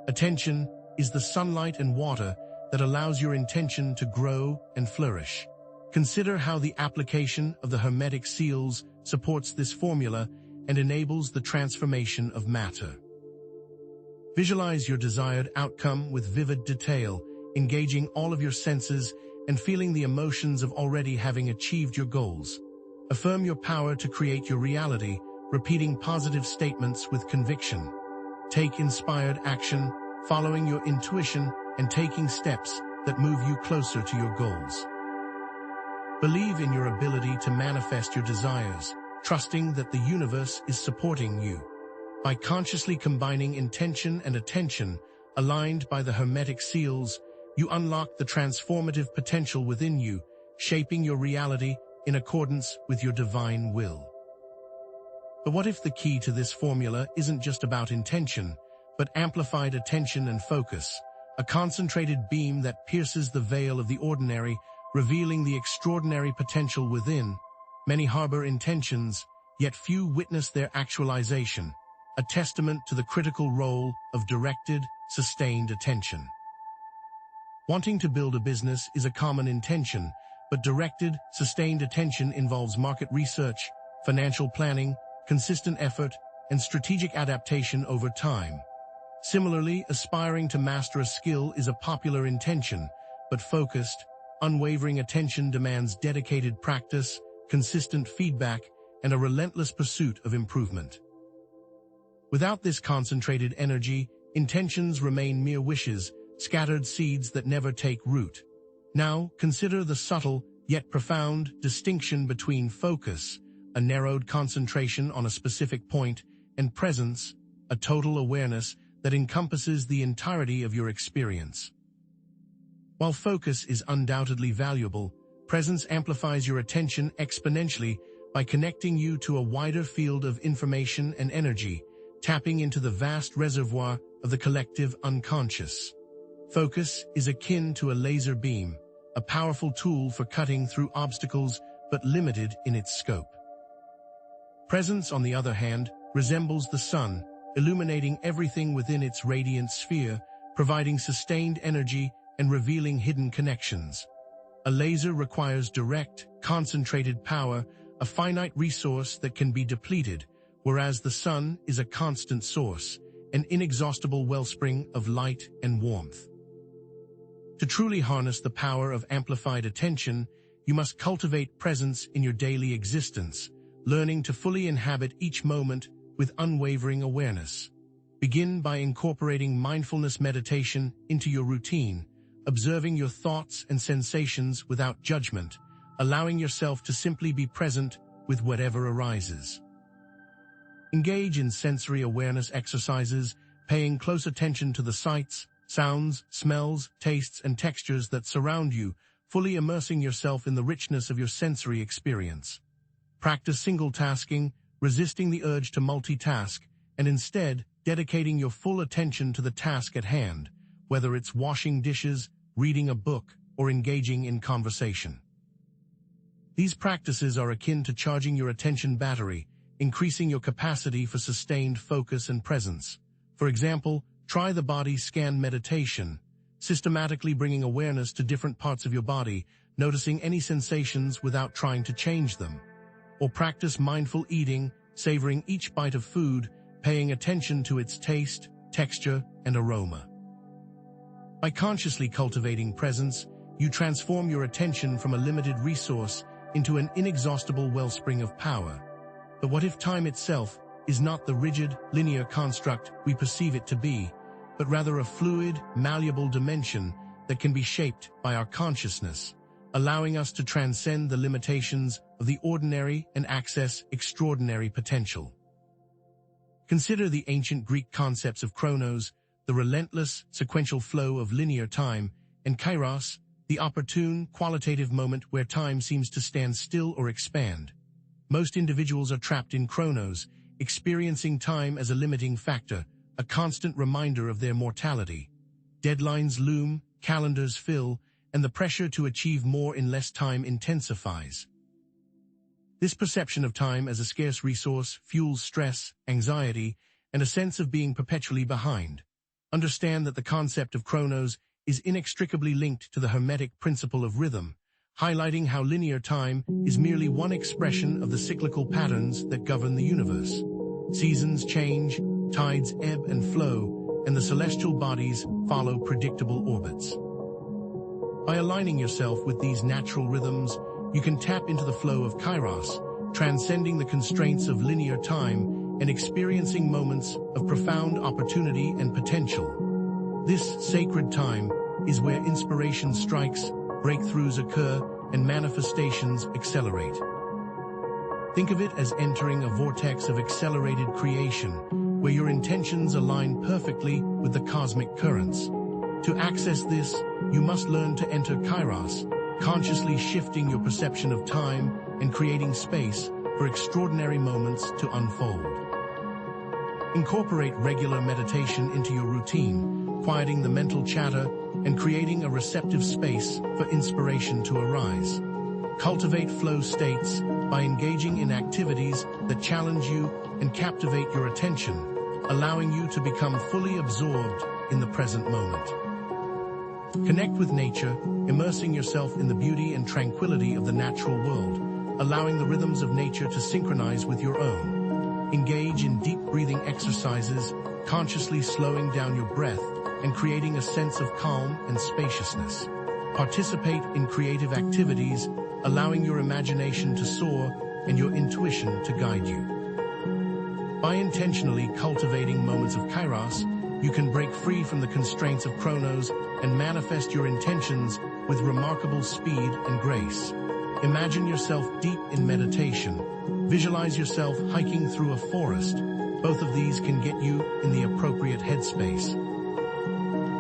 Attention is the sunlight and water that allows your intention to grow and flourish. Consider how the application of the Hermetic seals supports this formula and enables the transformation of matter. Visualize your desired outcome with vivid detail, engaging all of your senses and feeling the emotions of already having achieved your goals. Affirm your power to create your reality, repeating positive statements with conviction. Take inspired action, following your intuition and taking steps that move you closer to your goals. Believe in your ability to manifest your desires, trusting that the universe is supporting you. By consciously combining intention and attention, aligned by the Hermetic seals, you unlock the transformative potential within you, shaping your reality in accordance with your divine will. But what if the key to this formula isn't just about intention, but amplified attention and focus, a concentrated beam that pierces the veil of the ordinary, revealing the extraordinary potential within? Many harbor intentions, yet few witness their actualization, a testament to the critical role of directed, sustained attention. Wanting to build a business is a common intention, but directed, sustained attention involves market research, financial planning, consistent effort, and strategic adaptation over time. Similarly, aspiring to master a skill is a popular intention, but focused, unwavering attention demands dedicated practice, consistent feedback, and a relentless pursuit of improvement. Without this concentrated energy, intentions remain mere wishes, scattered seeds that never take root. Now, consider the subtle, yet profound, distinction between focus, a narrowed concentration on a specific point, and presence, a total awareness that encompasses the entirety of your experience. While focus is undoubtedly valuable, presence amplifies your attention exponentially by connecting you to a wider field of information and energy, tapping into the vast reservoir of the collective unconscious. Focus is akin to a laser beam, a powerful tool for cutting through obstacles but limited in its scope. Presence, on the other hand, resembles the sun, illuminating everything within its radiant sphere, providing sustained energy and revealing hidden connections. A laser requires direct, concentrated power, a finite resource that can be depleted, whereas the sun is a constant source, an inexhaustible wellspring of light and warmth. To truly harness the power of amplified attention, you must cultivate presence in your daily existence, learning to fully inhabit each moment with unwavering awareness. Begin by incorporating mindfulness meditation into your routine, observing your thoughts and sensations without judgment, allowing yourself to simply be present with whatever arises. Engage in sensory awareness exercises, paying close attention to the sights, sounds, smells, tastes, and textures that surround you, fully immersing yourself in the richness of your sensory experience. Practice single-tasking, resisting the urge to multitask, and instead dedicating your full attention to the task at hand, whether it's washing dishes, reading a book, or engaging in conversation. These practices are akin to charging your attention battery, increasing your capacity for sustained focus and presence. For example, try the body scan meditation, systematically bringing awareness to different parts of your body, noticing any sensations without trying to change them. Or practice mindful eating, savoring each bite of food, paying attention to its taste, texture, and aroma. By consciously cultivating presence, you transform your attention from a limited resource into an inexhaustible wellspring of power. But what if time itself is not the rigid, linear construct we perceive it to be, but rather a fluid, malleable dimension that can be shaped by our consciousness, allowing us to transcend the limitations of the ordinary and access extraordinary potential? Consider the ancient Greek concepts of chronos, the relentless, sequential flow of linear time, and kairos, the opportune, qualitative moment where time seems to stand still or expand. Most individuals are trapped in chronos, experiencing time as a limiting factor, a constant reminder of their mortality. Deadlines loom, calendars fill, and the pressure to achieve more in less time intensifies. This perception of time as a scarce resource fuels stress, anxiety, and a sense of being perpetually behind. Understand that the concept of chronos is inextricably linked to the Hermetic principle of rhythm, highlighting how linear time is merely one expression of the cyclical patterns that govern the universe. Seasons change, tides ebb and flow, and the celestial bodies follow predictable orbits. By aligning yourself with these natural rhythms, you can tap into the flow of kairos, transcending the constraints of linear time and experiencing moments of profound opportunity and potential. This sacred time is where inspiration strikes, breakthroughs occur, and manifestations accelerate. Think of it as entering a vortex of accelerated creation, where your intentions align perfectly with the cosmic currents. To access this, you must learn to enter kairos, consciously shifting your perception of time and creating space for extraordinary moments to unfold. Incorporate regular meditation into your routine, quieting the mental chatter and creating a receptive space for inspiration to arise. Cultivate flow states by engaging in activities that challenge you and captivate your attention, allowing you to become fully absorbed in the present moment. Connect with nature, immersing yourself in the beauty and tranquility of the natural world, allowing the rhythms of nature to synchronize with your own. Engage in deep breathing exercises, consciously slowing down your breath and creating a sense of calm and spaciousness. Participate in creative activities, allowing your imagination to soar and your intuition to guide you. By intentionally cultivating moments of kairos, you can break free from the constraints of chronos and manifest your intentions with remarkable speed and grace. Imagine yourself deep in meditation. Visualize yourself hiking through a forest. Both of these can get you in the appropriate headspace.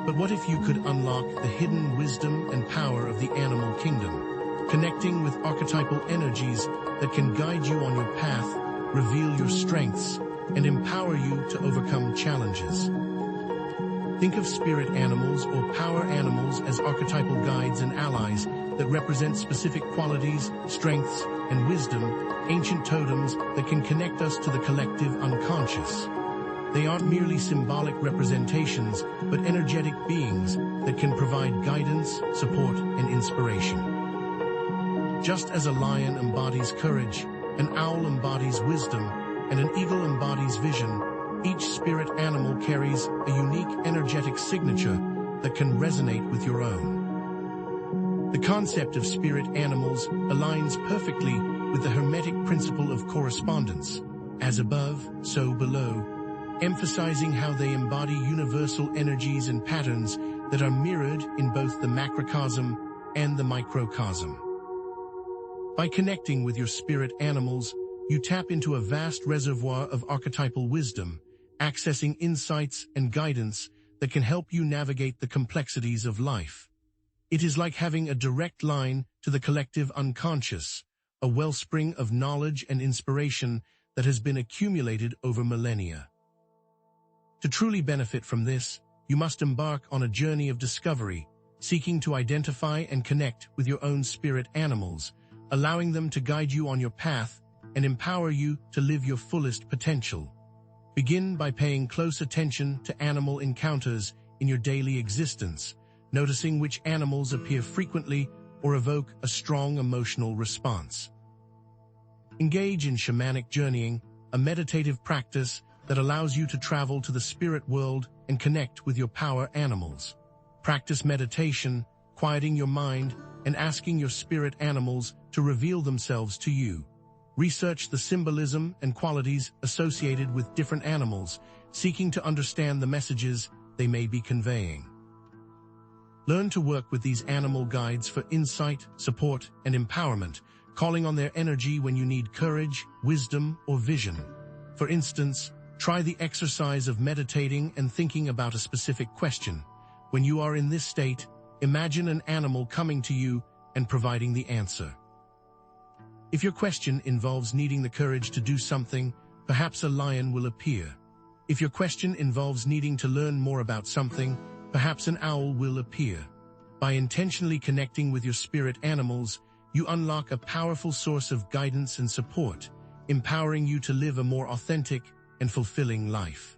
But what if you could unlock the hidden wisdom and power of the animal kingdom, connecting with archetypal energies that can guide you on your path, reveal your strengths, and empower you to overcome challenges? Think of spirit animals or power animals as archetypal guides and allies that represent specific qualities, strengths, and wisdom, ancient totems that can connect us to the collective unconscious. They aren't merely symbolic representations, but energetic beings that can provide guidance, support, and inspiration. Just as a lion embodies courage, an owl embodies wisdom, and an eagle embodies vision, each spirit animal carries a unique energetic signature that can resonate with your own. The concept of spirit animals aligns perfectly with the Hermetic principle of correspondence, as above, so below, emphasizing how they embody universal energies and patterns that are mirrored in both the macrocosm and the microcosm. By connecting with your spirit animals, you tap into a vast reservoir of archetypal wisdom, accessing insights and guidance that can help you navigate the complexities of life. It is like having a direct line to the collective unconscious, a wellspring of knowledge and inspiration that has been accumulated over millennia. To truly benefit from this, you must embark on a journey of discovery, seeking to identify and connect with your own spirit animals, allowing them to guide you on your path and empower you to live your fullest potential. Begin by paying close attention to animal encounters in your daily existence, noticing which animals appear frequently or evoke a strong emotional response. Engage in shamanic journeying, a meditative practice that allows you to travel to the spirit world and connect with your power animals. Practice meditation, quieting your mind and asking your spirit animals to reveal themselves to you. Research the symbolism and qualities associated with different animals, seeking to understand the messages they may be conveying. Learn to work with these animal guides for insight, support, and empowerment, calling on their energy when you need courage, wisdom, or vision. For instance, try the exercise of meditating and thinking about a specific question. When you are in this state, imagine an animal coming to you and providing the answer. If your question involves needing the courage to do something, perhaps a lion will appear. If your question involves needing to learn more about something, perhaps an owl will appear. By intentionally connecting with your spirit animals, you unlock a powerful source of guidance and support, empowering you to live a more authentic and fulfilling life.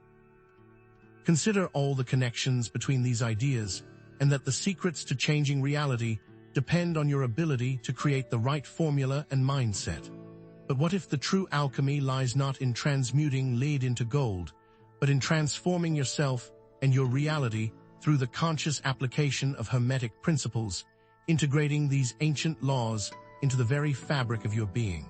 Consider all the connections between these ideas, and that the secrets to changing reality depend on your ability to create the right formula and mindset. But what if the true alchemy lies not in transmuting lead into gold, but in transforming yourself and your reality through the conscious application of Hermetic principles, integrating these ancient laws into the very fabric of your being?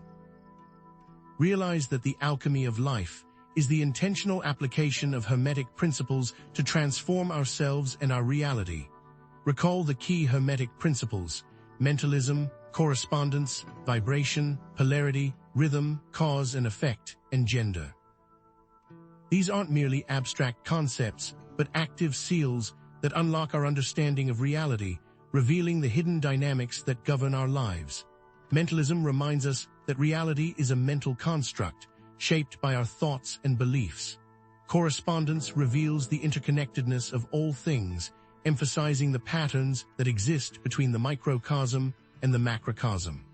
Realize that the alchemy of life is the intentional application of Hermetic principles to transform ourselves and our reality. Recall the key Hermetic principles: mentalism, correspondence, vibration, polarity, rhythm, cause and effect, and gender. These aren't merely abstract concepts, but active seals that unlock our understanding of reality, revealing the hidden dynamics that govern our lives. Mentalism reminds us that reality is a mental construct, shaped by our thoughts and beliefs. Correspondence reveals the interconnectedness of all things, emphasizing the patterns that exist between the microcosm and the macrocosm.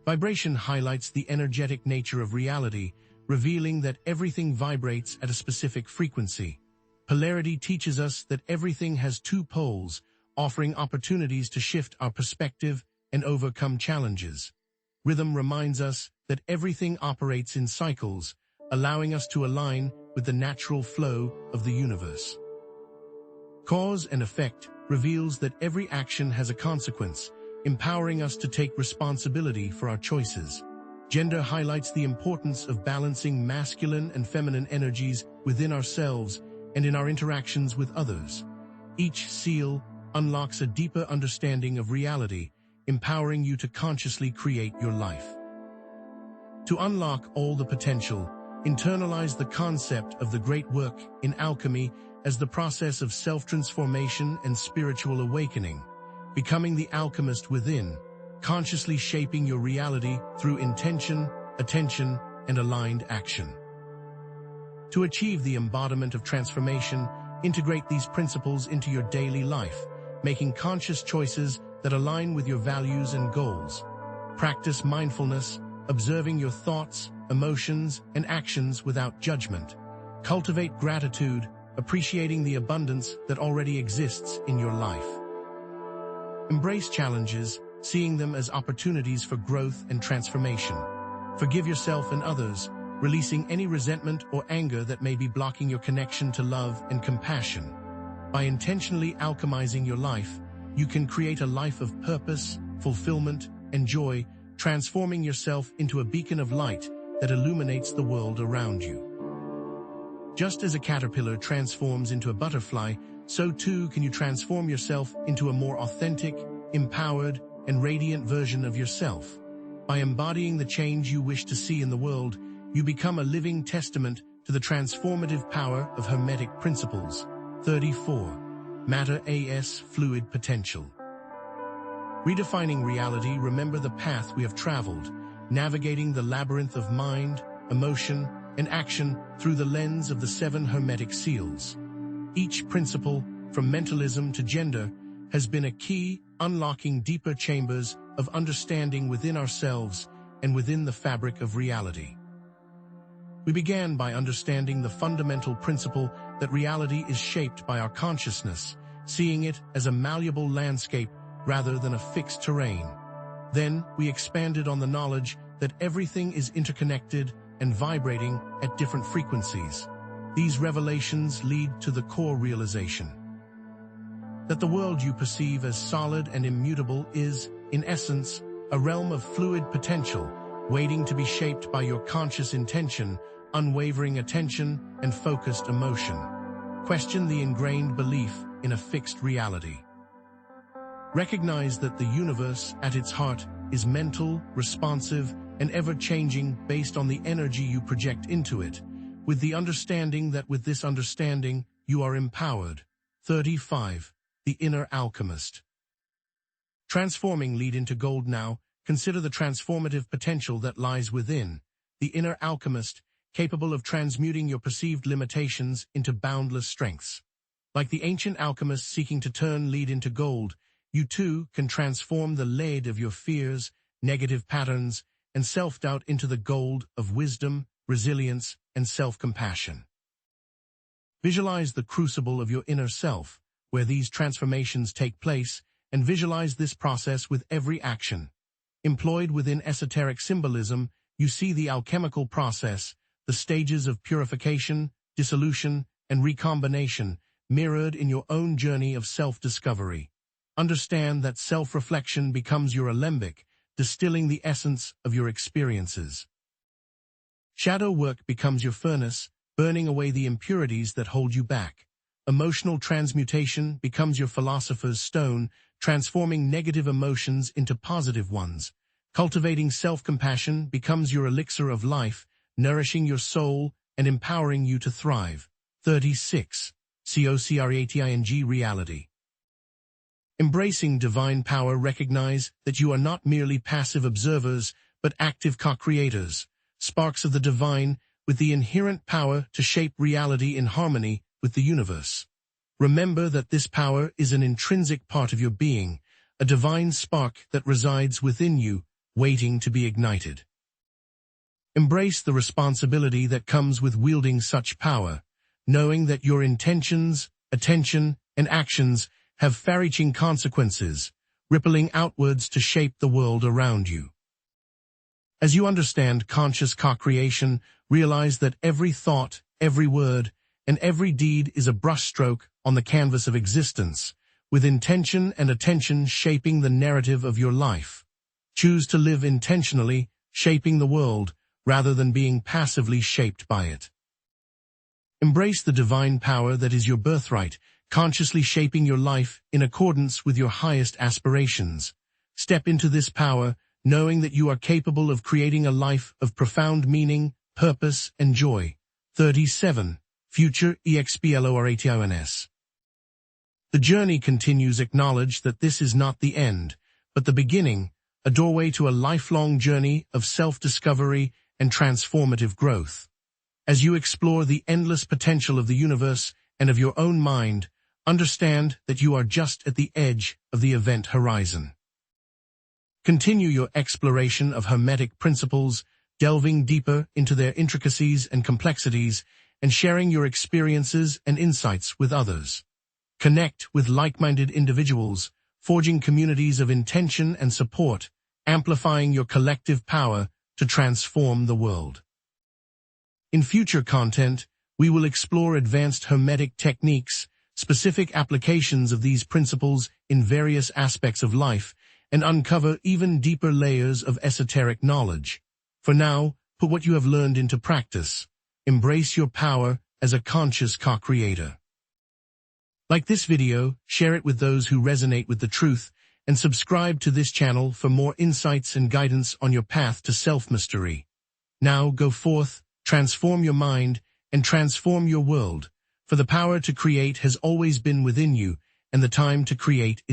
Vibration highlights the energetic nature of reality, revealing that everything vibrates at a specific frequency. Polarity teaches us that everything has two poles, offering opportunities to shift our perspective and overcome challenges. Rhythm reminds us that everything operates in cycles, allowing us to align with the natural flow of the universe. Cause and effect reveals that every action has a consequence, empowering us to take responsibility for our choices. Gender highlights the importance of balancing masculine and feminine energies within ourselves and in our interactions with others. Each seal unlocks a deeper understanding of reality, empowering you to consciously create your life. To unlock all the potential, internalize the concept of the great work in alchemy as the process of self-transformation and spiritual awakening, becoming the alchemist within, consciously shaping your reality through intention, attention, and aligned action. To achieve the embodiment of transformation, integrate these principles into your daily life, making conscious choices that align with your values and goals. Practice mindfulness, observing your thoughts, emotions, and actions without judgment. Cultivate gratitude, appreciating the abundance that already exists in your life. Embrace challenges, seeing them as opportunities for growth and transformation. Forgive yourself and others, releasing any resentment or anger that may be blocking your connection to love and compassion. By intentionally alchemizing your life, you can create a life of purpose, fulfillment, and joy, transforming yourself into a beacon of light that illuminates the world around you. Just as a caterpillar transforms into a butterfly, so too can you transform yourself into a more authentic, empowered, and radiant version of yourself. By embodying the change you wish to see in the world, you become a living testament to the transformative power of Hermetic principles. 34. Matter as fluid potential. Redefining reality. Remember the path we have traveled, navigating the labyrinth of mind, emotion, and action through the lens of the 7 Hermetic seals. Each principle, from mentalism to gender, has been a key, unlocking deeper chambers of understanding within ourselves and within the fabric of reality. We began by understanding the fundamental principle that reality is shaped by our consciousness, seeing it as a malleable landscape rather than a fixed terrain. Then, we expanded on the knowledge that everything is interconnected and vibrating at different frequencies. These revelations lead to the core realization. that the world you perceive as solid and immutable is, in essence, a realm of fluid potential, waiting to be shaped by your conscious intention, unwavering attention, and focused emotion. Question the ingrained belief in a fixed reality. Recognize that the universe, at its heart, is mental, responsive, and ever-changing based on the energy you project into it, with the understanding that with this understanding, you are empowered. 35. The Inner Alchemist. Transforming lead into gold now. Consider the transformative potential that lies within. The inner alchemist, capable of transmuting your perceived limitations into boundless strengths. Like the ancient alchemists seeking to turn lead into gold, you too can transform the lead of your fears, negative patterns, and self-doubt into the gold of wisdom, resilience, and self-compassion. Visualize the crucible of your inner self, where these transformations take place, and visualize this process with every action. Employed within esoteric symbolism, you see the alchemical process, the stages of purification, dissolution, and recombination, mirrored in your own journey of self-discovery. Understand that self-reflection becomes your alembic, distilling the essence of your experiences. Shadow work becomes your furnace, burning away the impurities that hold you back. Emotional transmutation becomes your philosopher's stone, transforming negative emotions into positive ones. Cultivating self-compassion becomes your elixir of life, nourishing your soul and empowering you to thrive. 36. COCRATING Reality. Embracing divine power, recognize that you are not merely passive observers, but active co-creators, sparks of the divine, with the inherent power to shape reality in harmony with the universe. Remember that this power is an intrinsic part of your being, a divine spark that resides within you, waiting to be ignited. Embrace the responsibility that comes with wielding such power, knowing that your intentions, attention, and actions have far-reaching consequences, rippling outwards to shape the world around you. As you understand conscious co-creation, realize that every thought, every word, and every deed is a brushstroke on the canvas of existence, with intention and attention shaping the narrative of your life. Choose to live intentionally, shaping the world, rather than being passively shaped by it. Embrace the divine power that is your birthright, consciously shaping your life in accordance with your highest aspirations. Step into this power, knowing that you are capable of creating a life of profound meaning, purpose, and joy. 37. Future EXPLORATIONS. The journey continues. Acknowledge that this is not the end, but the beginning, a doorway to a lifelong journey of self-discovery and transformative growth. As you explore the endless potential of the universe and of your own mind, understand that you are just at the edge of the event horizon. Continue your exploration of Hermetic principles, delving deeper into their intricacies and complexities, and sharing your experiences and insights with others. Connect with like-minded individuals, forging communities of intention and support, amplifying your collective power to transform the world. In future content, we will explore advanced Hermetic techniques, specific applications of these principles in various aspects of life, and uncover even deeper layers of esoteric knowledge. For now, put what you have learned into practice. Embrace your power as a conscious co-creator. Like this video, share it with those who resonate with the truth, and subscribe to this channel for more insights and guidance on your path to self-mastery. Now go forth, transform your mind, and transform your world, for the power to create has always been within you, and the time to create is